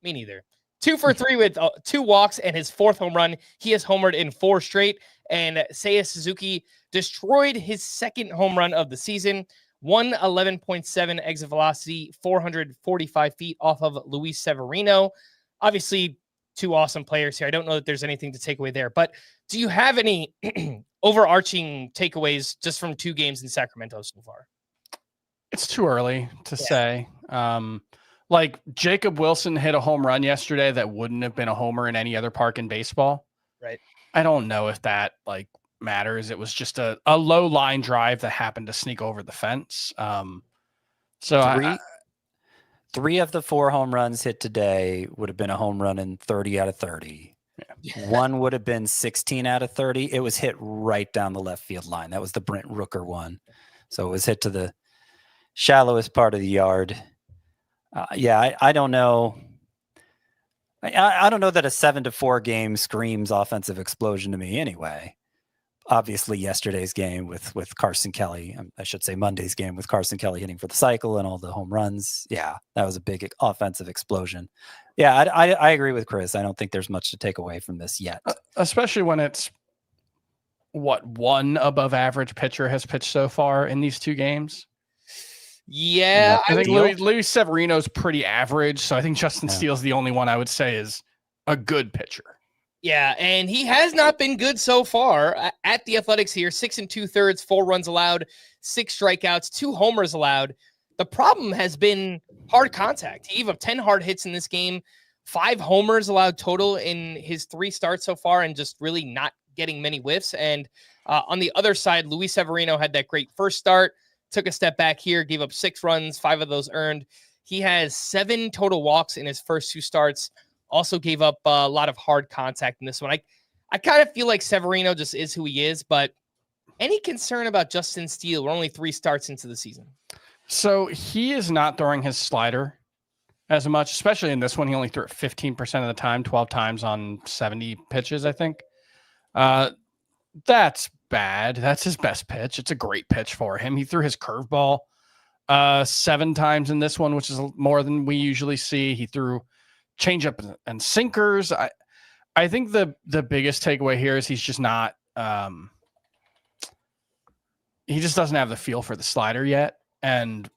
A: Me neither. 2 for 3 with 2 walks and his 4th home run. He has homered in 4 straight, and Seiya Suzuki destroyed his 2nd home run of the season. 111.7 exit velocity, 445 feet off of Luis Severino. Obviously, 2 awesome players here. I don't know that there's anything to take away there, but do you have any overarching takeaways just from 2 games in Sacramento so far?
D: It's too early to say. Like Jacob Wilson hit a home run yesterday that wouldn't have been a homer in any other park in baseball.
A: Right. I
D: don't know if that matters. It was just a low line drive that happened to sneak over the fence. So
C: 3 of the 4 home runs hit today would have been a home run in 30 out of 30. Yeah. 1 would have been 16 out of 30. It was hit right down the left field line. That was the Brent Rooker one. So it was hit to the shallowest part of the yard. I don't know. I don't know that a 7-4 game screams offensive explosion to me anyway. Obviously, yesterday's game with Carson Kelly, I should say Monday's game with Carson Kelly hitting for the cycle and all the home runs. Yeah, that was a big offensive explosion. Yeah, I agree with Chris. I don't think there's much to take away from this yet. Especially
D: when it's one above average pitcher has pitched so far in these 2 games.
A: Yeah,
D: I think Luis Severino's pretty average, so I think Justin Steele's the only one I would say is a good pitcher.
A: Yeah, and he has not been good so far at the Athletics here. 6 2/3, 4 runs allowed, 6 strikeouts, 2 homers allowed. The problem has been hard contact. He gave up 10 hard hits in this game, 5 homers allowed total in his 3 starts so far, and just really not getting many whiffs. And on the other side, Luis Severino had that great first start, took a step back here, gave up 6 runs, 5 of those earned. He has 7 total walks in his first 2 starts. Also gave up a lot of hard contact in this one. I kind of feel like Severino just is who he is, but any concern about Justin Steele? We're only 3 starts into the season.
D: So he is not throwing his slider as much, especially in this one. He only threw it 15% of the time, 12 times on 70 pitches, I think. That's bad. That's his best pitch. It's a great pitch for him. He threw his curveball 7 times in this one, which is more than we usually see. He threw changeup and sinkers. I think the biggest takeaway here is he's just not he just doesn't have the feel for the slider yet. And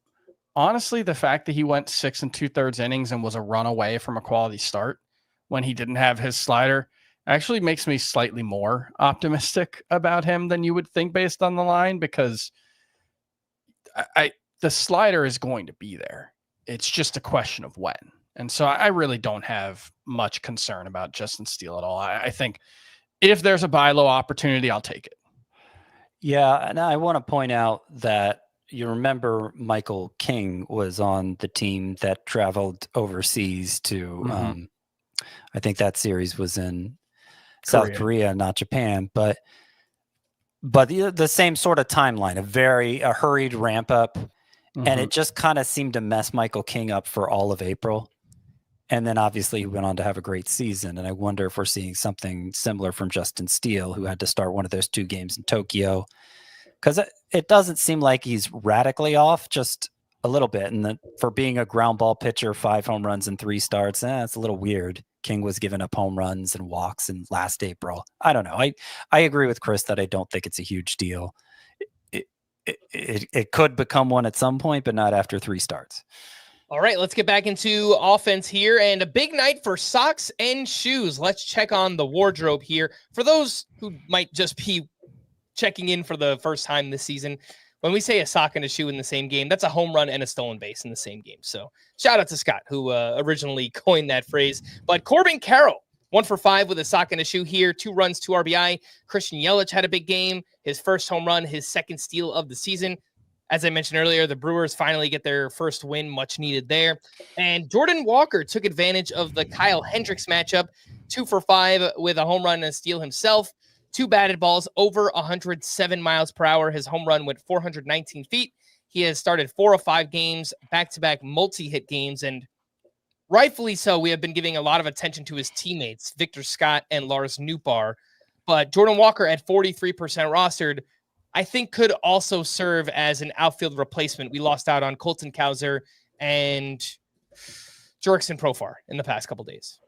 D: honestly, the fact that he went 6 2/3 innings and was a run away from a quality start when he didn't have his slider actually makes me slightly more optimistic about him than you would think based on the line, because the slider is going to be there. It's just a question of when. And so I really don't have much concern about Justin Steele at all. I think if there's a buy low opportunity, I'll take it.
C: Yeah, and I want to point out that you remember Michael King was on the team that traveled overseas to, I think that series was in South Korea, not Japan, but the same sort of timeline, a hurried ramp up. And it just kind of seemed to mess Michael King up for all of April. And then obviously he went on to have a great season. And I wonder if we're seeing something similar from Justin Steele, who had to start one of those 2 games in Tokyo. Because it doesn't seem like he's radically off, just a little bit. And for being a ground ball pitcher, 5 home runs in 3 starts, it's a little weird. King was giving up home runs and walks in last April. I don't know. I agree with Chris that I don't think it's a huge deal. It could become one at some point, but not after 3 starts.
A: All right, let's get back into offense here, and a big night for socks and shoes. Let's check on the wardrobe here. For those who might just be checking in for the first time this season, when we say a sock and a shoe in the same game, that's a home run and a stolen base in the same game. So shout out to Scott, who originally coined that phrase. But Corbin Carroll, 1 for 5 with a sock and a shoe here, 2 runs, 2 RBI. Christian Yelich had a big game, his first home run, his second steal of the season. As I mentioned earlier, the Brewers finally get their first win, much needed there. And Jordan Walker took advantage of the Kyle Hendricks matchup, 2 for 5 with a home run and a steal himself. 2 batted balls over 107 miles per hour. His home run went 419 feet. He has started 4 of 5 games, back-to-back multi-hit games, and rightfully so. We have been giving a lot of attention to his teammates, Victor Scott and Lars Nootbaar. But Jordan Walker at 43% rostered, I think could also serve as an outfield replacement. We lost out on Colton Cowser and Jurickson Profar in the past couple days.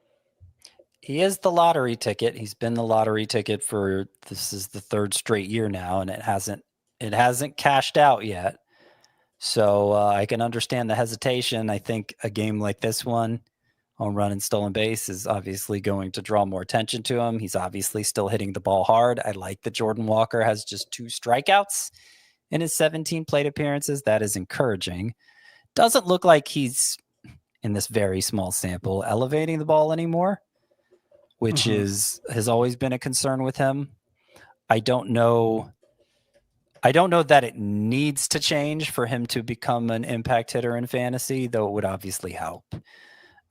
C: He is the lottery ticket. He's been the lottery ticket for, this is the 3rd straight year now, and it hasn't cashed out yet. So I can understand the hesitation. I think a game like this one, home run and stolen base, is obviously going to draw more attention to him. He's obviously still hitting the ball hard. I like that Jordan Walker has just 2 strikeouts in his 17 plate appearances. That is encouraging. Doesn't look like he's, in this very small sample, elevating the ball anymore, which has always been a concern with him. I don't know that it needs to change for him to become an impact hitter in fantasy, though it would obviously help.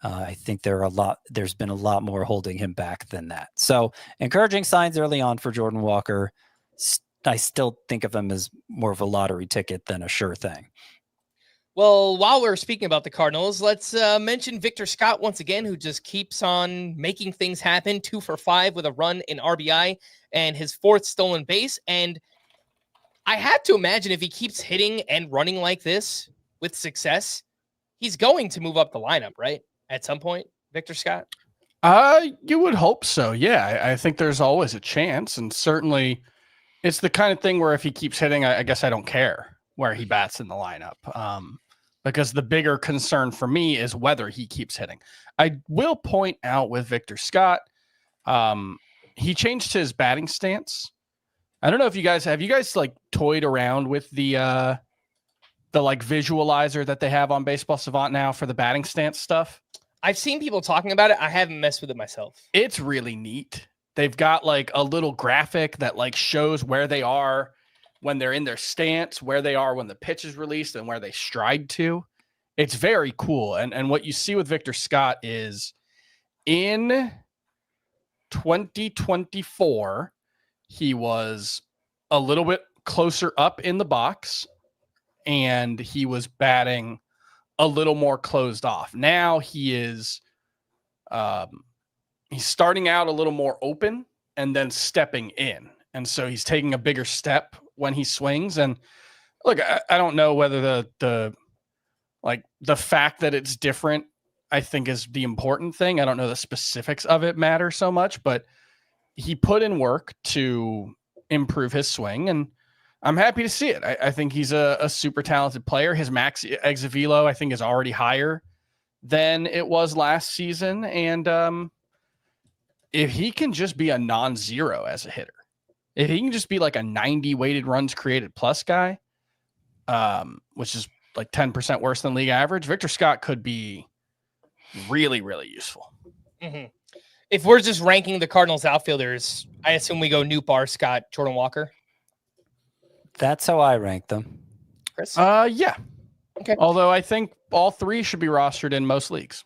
C: I think there's been a lot more holding him back than that. So encouraging signs early on for Jordan Walker. I still think of him as more of a lottery ticket than a sure thing.
A: Well, while we're speaking about the Cardinals, let's mention Victor Scott once again, who just keeps on making things happen. 2 for 5 with a run in RBI and his 4th stolen base. And I had to imagine if he keeps hitting and running like this with success, he's going to move up the lineup, right? At some point, Victor Scott?
D: You would hope so. Yeah, I think there's always a chance. And certainly it's the kind of thing where if he keeps hitting, I guess I don't care where he bats in the lineup. Because the bigger concern for me is whether he keeps hitting. I will point out with Victor Scott, he changed his batting stance. I don't know if you guys like toyed around with the like visualizer that they have on Baseball Savant now for the batting stance stuff.
A: I've seen people talking about it. I haven't messed with it myself.
D: It's really neat. They've got like a little graphic that like shows where they are when they're in their stance, where they are when the pitch is released, and where they stride to. It's very cool. And what you see with Victor Scott is in 2024, he was a little bit closer up in the box, and he was batting a little more closed off. Now he is he's starting out a little more open and then stepping in. And so he's taking a bigger step when he swings. And look, I don't know whether the fact that it's different, I think, is the important thing. I don't know the specifics of it matter so much, but he put in work to improve his swing, and I'm happy to see it. I think he's a super talented player. His max exit velo, I think, is already higher than it was last season. And if he can just be a non-zero as a hitter, if he can just be like a 90 weighted runs created plus guy, which is like 10% worse than league average, Victor Scott could be really, really useful.
A: Mm-hmm. If we're just ranking the Cardinals outfielders, I assume we go Nootbaar, Scott, Jordan Walker.
C: That's how I rank them.
A: Chris?
D: Yeah.
A: Okay.
D: Although I think all three should be rostered in most leagues.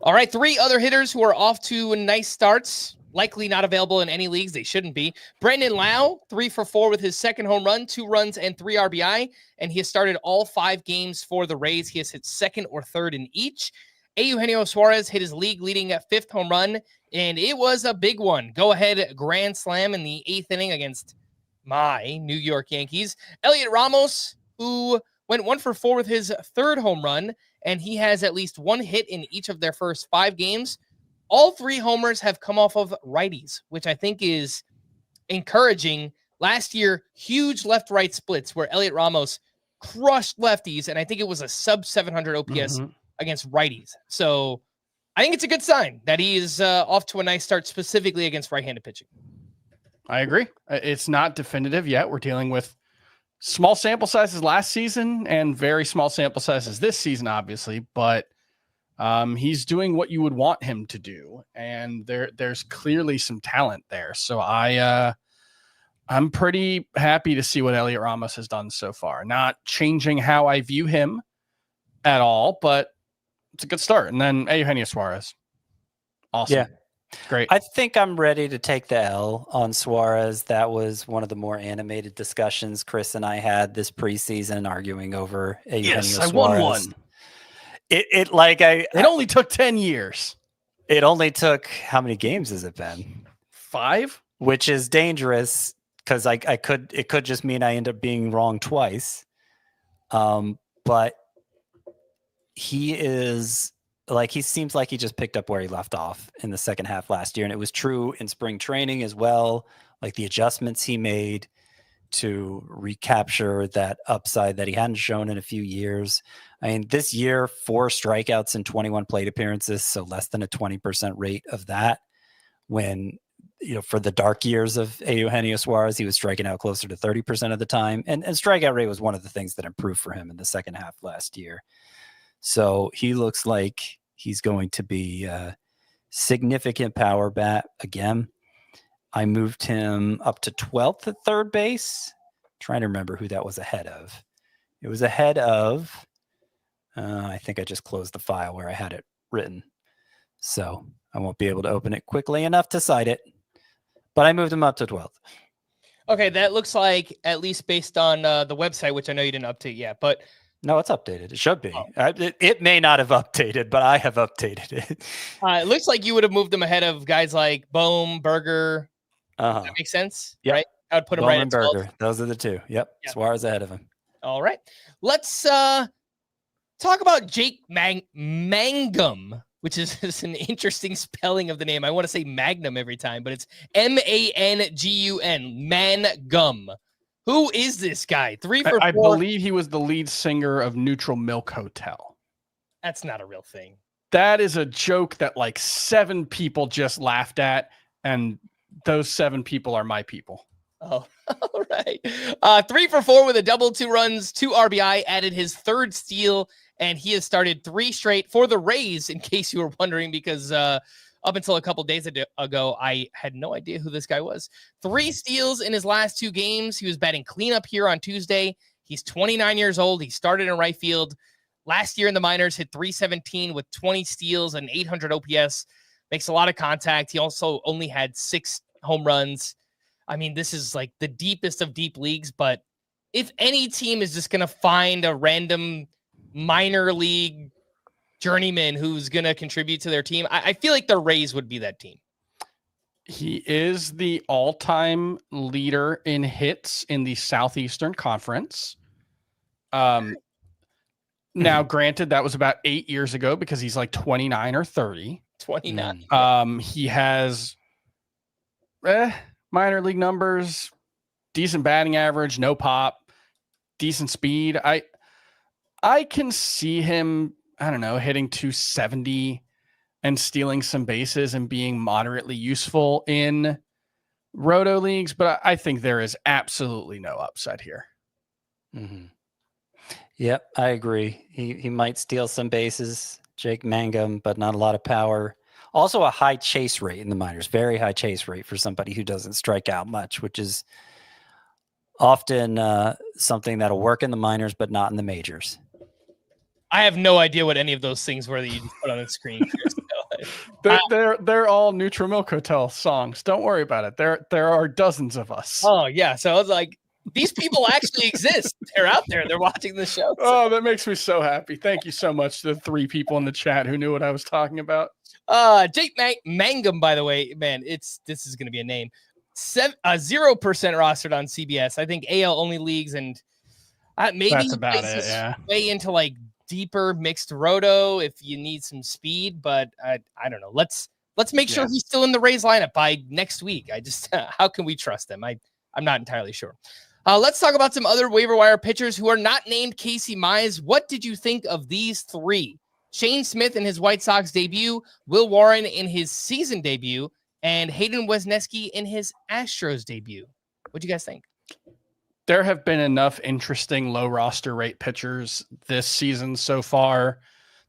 A: All right. 3 other hitters who are off to nice starts, likely not available in any leagues. They shouldn't be. Brandon Lau, 3 for 4 with his second home run, 2 runs and 3 RBI. And he has started all 5 games for the Rays. He has hit second or third in each. Eugenio Suarez hit his league-leading 5th home run, and it was a big one. Go-ahead grand slam in the 8th inning against my New York Yankees. Elliot Ramos, who went 1 for 4 with his 3rd home run, and he has at least 1 hit in each of their first 5 games. All 3 homers have come off of righties, which I think is encouraging. Last year, huge left-right splits where Elliot Ramos crushed lefties, and I think it was a sub-700 OPS against righties. So I think it's a good sign that he is off to a nice start, specifically against right-handed pitching.
D: I agree. It's not definitive yet. We're dealing with small sample sizes last season and very small sample sizes this season, obviously, but he's doing what you would want him to do. And there's clearly some talent there. So I'm pretty happy to see what Elliot Ramos has done so far. Not changing how I view him at all, but it's a good start. And then Eugenio Suarez. Awesome.
C: Yeah.
D: Great.
C: I think I'm ready to take the L on Suarez. That was one of the more animated discussions Chris and I had this preseason, arguing over Eugenio Suarez.
D: I won one.
C: It
D: only took 10 years.
C: It only took, how many games has it been?
D: 5?
C: Which is dangerous because it could just mean I end up being wrong twice. But he seems like he just picked up where he left off in the second half last year. And it was true in spring training as well. Like the adjustments he made to recapture that upside that he hadn't shown in a few years. I mean, this year, 4 strikeouts and 21 plate appearances. So less than a 20% rate of that, when, for the dark years of Eugenio Suarez, he was striking out closer to 30% of the time. And strikeout rate was one of the things that improved for him in the second half last year. So he looks like he's going to be a significant power bat again. I moved him up to 12th at third base. Trying to remember who that was ahead of. It was ahead of, I think I just closed the file where I had it written. So I won't be able to open it quickly enough to cite it. But I moved him up to 12th.
A: Okay, that looks like, at least based on the website, which I know you didn't update yet, but
C: no, it's updated. It should be.
A: Oh.
C: It may not have updated, but I have updated it.
A: It looks like you would have moved them ahead of guys like Bohm, Berger. Does that make sense?
C: Yep.
A: Right? I would put him
C: Bohm
A: right
C: and
A: at 12.
C: Berger. Those are the 2. Yep. Suarez ahead of him.
A: All right. Let's talk about Jake Mangum, which is an interesting spelling of the name. I want to say Magnum every time, but it's Mangun. Mangum. Who is this guy? 3 for 4.
D: I believe he was the lead singer of Neutral Milk Hotel.
A: That's not a real thing.
D: That is a joke that like 7 people just laughed at, and those 7 people are my people.
A: Oh, all right. 3 for 4 with a double, 2 runs, 2 RBI, added his 3rd steal, and he has started 3 straight for the Rays, in case you were wondering, because up until a couple days ago, I had no idea who this guy was. 3 steals in his last 2 games. He was batting cleanup here on Tuesday. He's 29 years old. He started in right field. Last year in the minors, hit .317 with 20 steals and 800 OPS. Makes a lot of contact. He also only had 6 home runs. I mean, this is like the deepest of deep leagues, but if any team is just going to find a random minor league journeyman who's going to contribute to their team, I feel like the Rays would be that team.
D: He is the all-time leader in hits in the Southeastern Conference. Now, granted, that was about 8 years ago because he's like 29 or 30.
A: 29.
D: He has minor league numbers, decent batting average, no pop, decent speed. I can see him, I don't know, hitting 270 and stealing some bases and being moderately useful in roto leagues, but I think there is absolutely no upside here.
C: Mm-hmm. Yep, I agree. He might steal some bases, Jake Mangum, but not a lot of power. Also a high chase rate in the minors, very high chase rate for somebody who doesn't strike out much, which is often something that'll work in the minors, but not in the majors.
A: I have no idea what any of those things were that you just put on the screen.
D: They're all Neutral Milk Hotel songs. Don't worry about it. There are dozens of us.
A: Oh yeah. So I was like, these people actually exist. They're out there. They're watching the show.
D: Oh, that makes me so happy. Thank you so much to the 3 people in the chat who knew what I was talking about.
A: Jake Mangum, by the way, man, this is going to be a name. 0% rostered on CBS. I think AL only leagues, and maybe
D: that's about it. Yeah,
A: way into like deeper mixed roto if you need some speed, but I don't know. Let's make sure he's still in the Rays lineup by next week. I just how can we trust him? I'm not entirely sure. Let's talk about some other waiver wire pitchers who are not named Casey Mize. What did you think of these 3? Shane Smith in his White Sox debut, Will Warren in his season debut, and Hayden Wesneski in his Astros debut. What'd you guys think?
D: There have been enough interesting low roster rate pitchers this season so far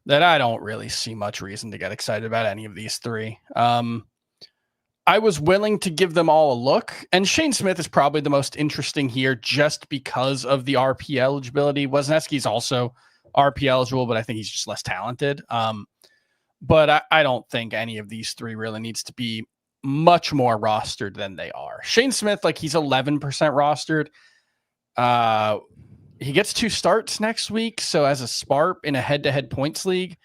D: that I don't really see much reason to get excited about any of these 3. I was willing to give them all a look, and Shane Smith is probably the most interesting here just because of the RP eligibility. Wesneski's also RP eligible, but I think he's just less talented. But I don't think any of these 3 really needs to be much more rostered than they are. Shane Smith, like he's 11% rostered. He gets 2 starts next week. So as a SPARP in a head-to-head points league,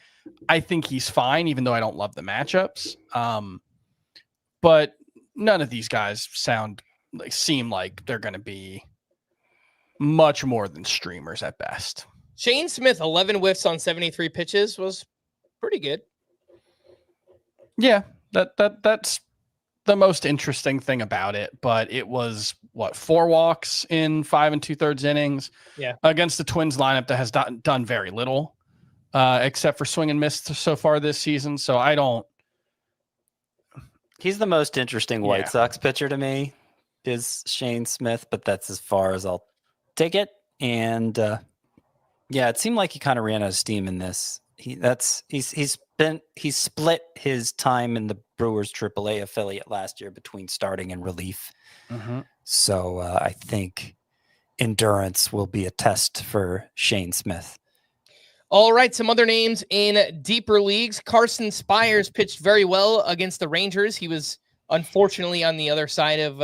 D: I think he's fine, even though I don't love the matchups. But none of these guys seem like they're going to be much more than streamers at best.
A: Shane Smith, 11 whiffs on 73 pitches was pretty good.
D: Yeah, that's the most interesting thing about it. But it was 4 walks in 5 2/3 innings.
A: Yeah,
D: against the Twins lineup that has done very little, except for swing and miss so far this season. So I don't.
C: He's the most interesting White Sox pitcher to me, is Shane Smith, but that's as far as I'll take it. And it seemed like he kind of ran out of steam in this. He split his time in the Brewers AAA affiliate last year between starting and relief. Mm-hmm. So I think endurance will be a test for Shane Smith.
A: All right, some other names in deeper leagues. Carson Spires pitched very well against the Rangers. He was unfortunately on the other side of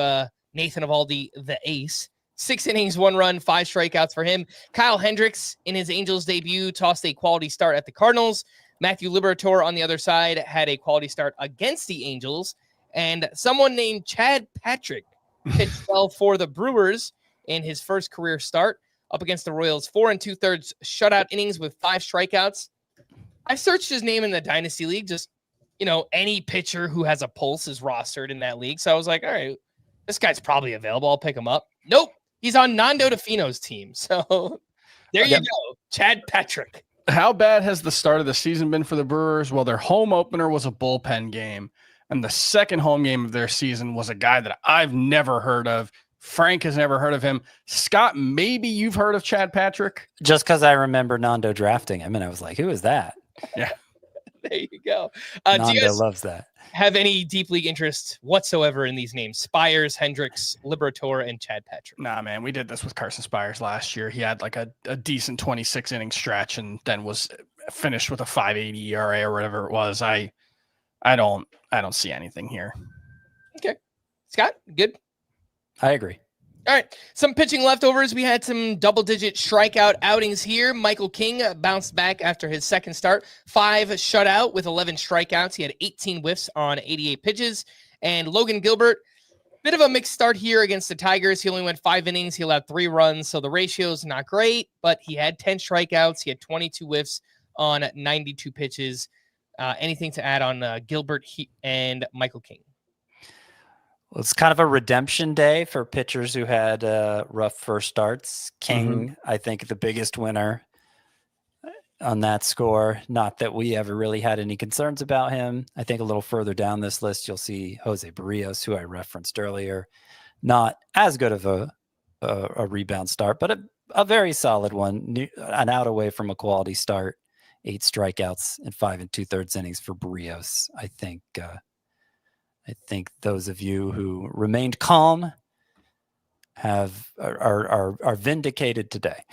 A: Nathan Eovaldi, the ace. 6 innings, 1 run, 5 strikeouts for him. Kyle Hendricks in his Angels debut tossed a quality start at the Cardinals. Matthew Liberatore on the other side had a quality start against the Angels. And someone named Chad Patrick pitched well for the Brewers in his first career start. Up against the Royals, 4 2/3 shutout innings with 5 strikeouts. I searched his name in the Dynasty League. Just, any pitcher who has a pulse is rostered in that league. So I was like, all right, this guy's probably available. I'll pick him up. Nope. He's on Nando DeFino's team. So there you go. Chad Patrick.
D: How bad has the start of the season been for the Brewers? Well, their home opener was a bullpen game. And the second home game of their season was a guy that I've never heard of. Frank has never heard of him. Scott, maybe you've heard of Chad Patrick?
C: Just because I remember Nando drafting him, and I was like, who is that?
D: Yeah.
A: There you go.
C: Nando
A: do you guys
C: loves that.
A: Have any deep league interest whatsoever in these names? Spires, Hendricks, Liberatore, and Chad Patrick.
D: Nah, man, we did this with Carson Spires last year. He had like a decent 26 inning stretch and then was finished with a 5.80 ERA or whatever it was. I don't see anything here.
A: Okay. Scott, good?
C: I agree.
A: All right. Some pitching leftovers. We had some double-digit strikeout outings here. Michael King bounced back after his second start. 5 shutout with 11 strikeouts. He had 18 whiffs on 88 pitches. And Logan Gilbert, bit of a mixed start here against the Tigers. He only went 5 innings. He allowed 3 runs, so the ratio is not great, but he had 10 strikeouts. He had 22 whiffs on 92 pitches. Anything to add on Gilbert and Michael King?
C: Well, it's kind of a redemption day for pitchers who had rough first starts. King, I think, the biggest winner on that score. Not that we ever really had any concerns about him. I think a little further down this list, you'll see Jose Barrios, who I referenced earlier. Not as good of a rebound start, but a very solid one. An out away from a quality start. 8 strikeouts and 5 2/3 innings for Barrios. I think those of you who remained calm are vindicated today.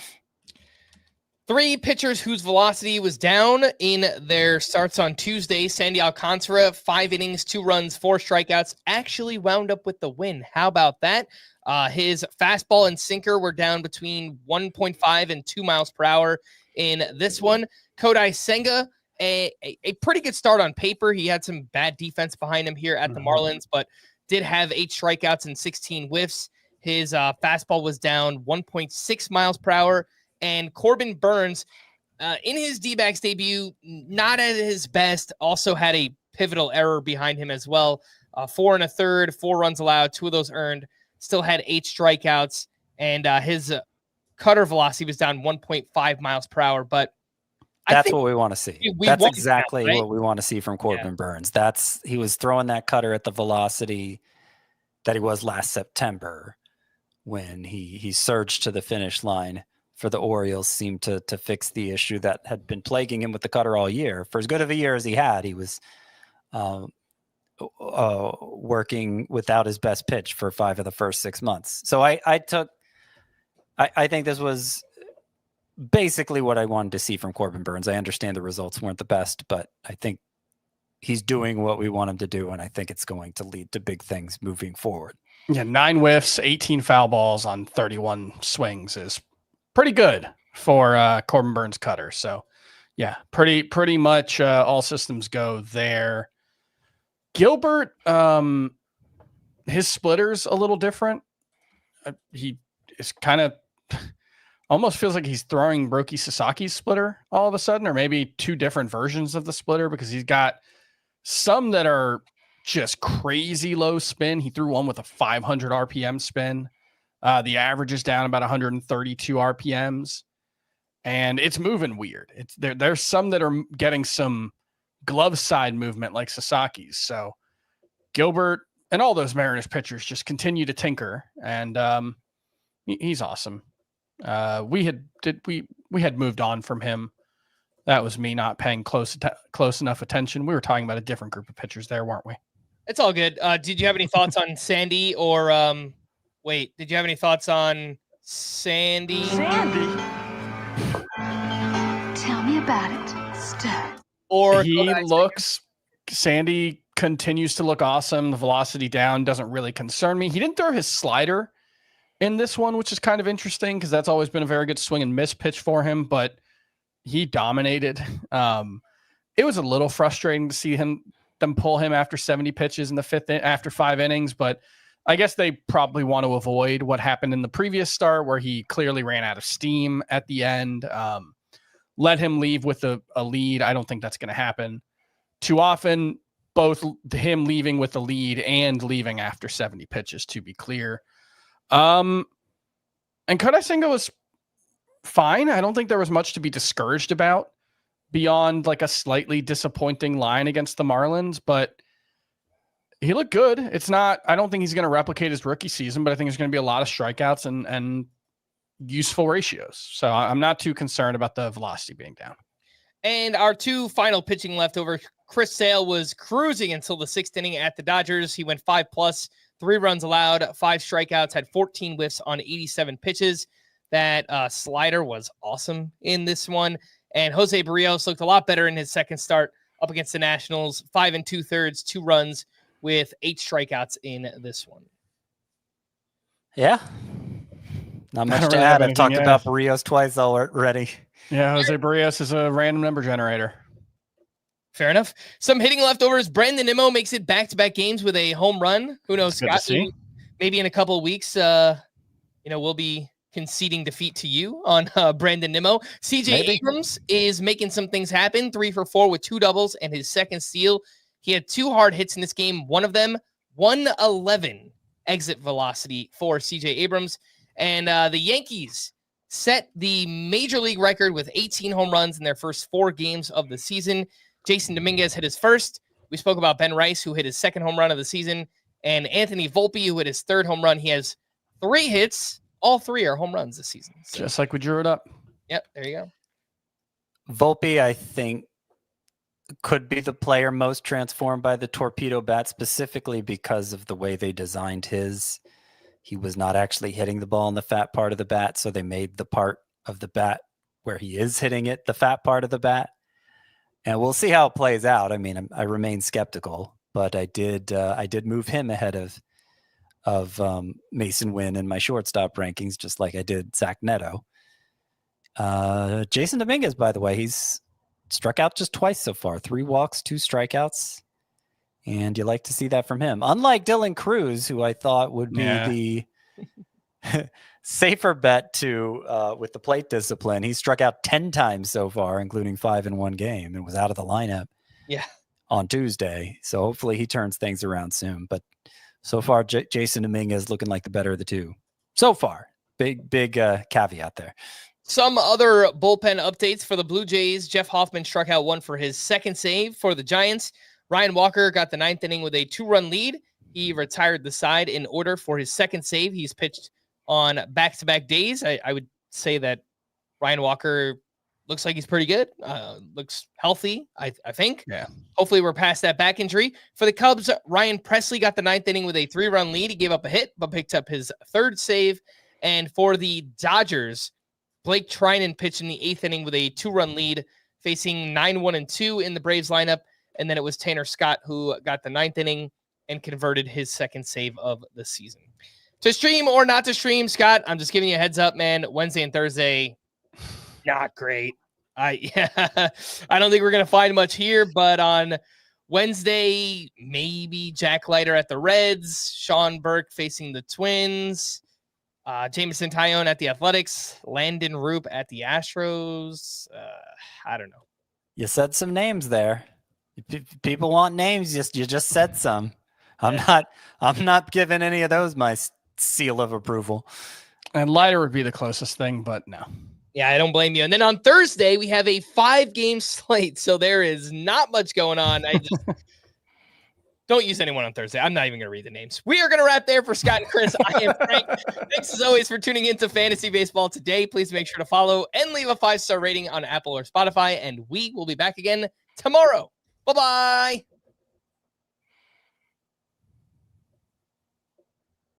A: 3 pitchers whose velocity was down in their starts on Tuesday. Sandy Alcantara, 5 innings, 2 runs, 4 strikeouts, actually wound up with the win. How about that? His fastball and sinker were down between 1.5 and 2 miles per hour in this one. Kodai Senga, a pretty good start on paper. He had some bad defense behind him here at the Marlins, but did have 8 strikeouts and 16 whiffs. His fastball was down 1.6 miles per hour. And Corbin Burns, in his D-backs debut, not at his best, also had a pivotal error behind him as well. 4 1/3, 4 runs allowed, 2 of those earned, still had 8 strikeouts, and his cutter velocity was down 1.5 miles per hour. But
C: that's what we want to see. That's exactly
A: right?
C: what we want to see from Corbin Burns. He was throwing that cutter at the velocity that he was last September when he surged to the finish line for the Orioles, seemed to fix the issue that had been plaguing him with the cutter all year. For as good of a year as he had, he was working without his best pitch for 5 of the first 6 months. So I think this was basically what I wanted to see from Corbin Burns. I understand the results weren't the best, but I think he's doing what we want him to do, and I think it's going to lead to big things moving forward.
D: Yeah, 9 whiffs, 18 foul balls on 31 swings is pretty good for Corbin Burns' cutter. So, yeah, pretty much all systems go there. Gilbert, his splitter's a little different. He is kind of almost feels like he's throwing Roki Sasaki's splitter all of a sudden, or maybe 2 different versions of the splitter, because he's got some that are just crazy low spin. He threw one with a 500 RPM spin. The average is down about 132 RPMs, and it's moving weird. There's some that are getting some glove side movement like Sasaki's. So Gilbert and all those Mariners pitchers just continue to tinker, and he's awesome. We had moved on from him. That was me not paying close enough attention. We were talking about a different group of pitchers there, weren't we?
A: It's all good. Did you have any thoughts on Sandy or did you have any thoughts on Sandy?
G: Tell me about it, Stud.
A: Or
D: Sandy continues to look awesome. The velocity down doesn't really concern me. He didn't throw his slider in this one, which is kind of interesting because that's always been a very good swing and miss pitch for him, but he dominated. It was a little frustrating to see them pull him after 70 pitches in the 5th after 5 innings, but I guess they probably want to avoid what happened in the previous start where he clearly ran out of steam at the end. Let him leave with a lead. I don't think that's going to happen too often, both him leaving with a lead and leaving after 70 pitches, to be clear. And Kodai Senga was fine. I don't think there was much to be discouraged about beyond like a slightly disappointing line against the Marlins, but he looked good. I don't think he's going to replicate his rookie season, but I think there's going to be a lot of strikeouts and useful ratios. So I'm not too concerned about the velocity being down.
A: And our 2 final pitching left over. Chris Sale was cruising until the 6th inning at the Dodgers. He went 5+, 3 runs allowed, 5 strikeouts, had 14 whiffs on 87 pitches. That slider was awesome in this one. And Jose Barrios looked a lot better in his second start up against the Nationals. 5 2/3, 2 runs with 8 strikeouts in this one.
C: Yeah. Not much to add. I've talked about Barrios twice already.
D: Yeah, Jose Barrios is a random number generator.
A: Fair enough. Some hitting leftovers. Brandon Nimmo makes it back-to-back games with a home run. Who knows,
D: Good to
A: Scott?
D: see.
A: Maybe in a couple of weeks, we'll be conceding defeat to you on Brandon Nimmo. CJ Abrams is making some things happen. 3 for 4 with 2 doubles and his second steal. He had 2 hard hits in this game. One of them, 111 exit velocity for CJ Abrams. And the Yankees set the major league record with 18 home runs in their first 4 games of the season. Jason Dominguez hit his first. We spoke about Ben Rice, who hit his second home run of the season, and Anthony Volpe, who hit his 3rd home run. He has 3 hits. All 3 are home runs this season. So.
D: Just like we drew it up.
A: Yep, there you go.
C: Volpe, I think, could be the player most transformed by the torpedo bat, specifically because of the way they designed his. He was not actually hitting the ball in the fat part of the bat, so they made the part of the bat where he is hitting it the fat part of the bat. And we'll see how it plays out. I mean, I remain skeptical, but I did move him ahead of Mason Wynn in my shortstop rankings, just like I did Zach Neto. Jason Dominguez, by the way, he's struck out just twice so far. 3 walks, 2 strikeouts. And you like to see that from him. Unlike Dylan Cruz, who I thought would be the safer bet to with the plate discipline. He struck out 10 times so far, including 5 in one game, and was out of the lineup on Tuesday. So hopefully he turns things around soon. But so far, Jason Dominguez looking like the better of the two. So far, big caveat there.
A: Some other bullpen updates for the Blue Jays. Jeff Hoffman struck out 1 for his 2nd save. For the Giants, Ryan Walker got the 9th inning with a 2-run lead. He retired the side in order for his 2nd save. He's pitched on back-to-back days. I would say that Ryan Walker looks like he's pretty good. Looks healthy, I think.
D: Yeah.
A: Hopefully we're past that back injury. For the Cubs, Ryan Presley got the 9th inning with a 3-run lead. He gave up a hit, but picked up his 3rd save. And for the Dodgers, Blake Trinan pitched in the 8th inning with a 2-run lead, facing 9-1-2 in the Braves lineup. And then it was Tanner Scott who got the 9th inning and converted his 2nd save of the season. To stream or not to stream, Scott, I'm just giving you a heads up, man. Wednesday and Thursday, not great. I don't think we're going to find much here, but on Wednesday, maybe Jack Leiter at the Reds, Sean Burke facing the Twins, Jameson Taillon at the Athletics, Landon Roop at the Astros. I don't know.
C: You said some names there. People want names. You just said some. I'm not giving any of those my seal of approval.
D: And Leiter would be the closest thing, but no.
A: Yeah, I don't blame you. And then on Thursday, we have a 5-game slate, so there is not much going on. I just don't use anyone on Thursday. I'm not even going to read the names. We are going to wrap there for Scott and Chris. I am Frank. Thanks as always for tuning into Fantasy Baseball today. Please make sure to follow and leave a 5-star rating on Apple or Spotify, and we will be back again tomorrow. Bye-bye.